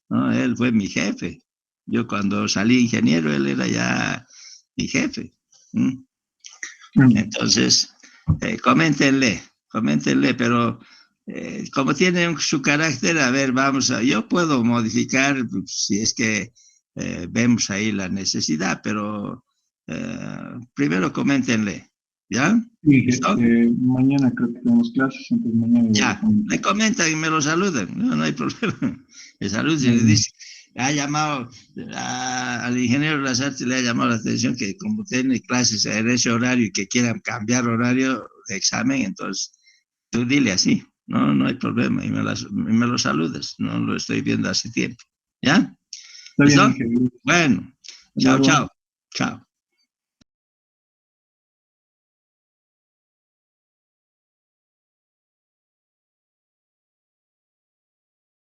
[SPEAKER 1] No, él fue mi jefe. Yo cuando salí ingeniero, él era ya mi jefe. ¿Mm? Entonces, coméntenle, pero como tiene su carácter, a ver, yo puedo modificar si es que vemos ahí la necesidad, pero primero coméntenle, ¿ya?
[SPEAKER 4] Sí,
[SPEAKER 1] ¿Listo?
[SPEAKER 4] mañana creo que tenemos clases, entonces mañana voy a
[SPEAKER 1] Ya,
[SPEAKER 4] comentar.
[SPEAKER 1] le comentan y me lo saludan, no hay problema. Me saludan y le
[SPEAKER 4] Bien.
[SPEAKER 1] dice, ha llamado al ingeniero de las artes, le ha llamado la atención que como tiene clases en ese horario y que quieran cambiar horario de examen, entonces tú dile así, no hay problema, y me lo saludas, no lo estoy viendo hace tiempo. ¿Ya?
[SPEAKER 4] Está bien,
[SPEAKER 1] ¿Listo?
[SPEAKER 4] Miguel.
[SPEAKER 1] Bueno,
[SPEAKER 4] Hasta
[SPEAKER 1] chao,
[SPEAKER 4] luego.
[SPEAKER 1] chao, chao.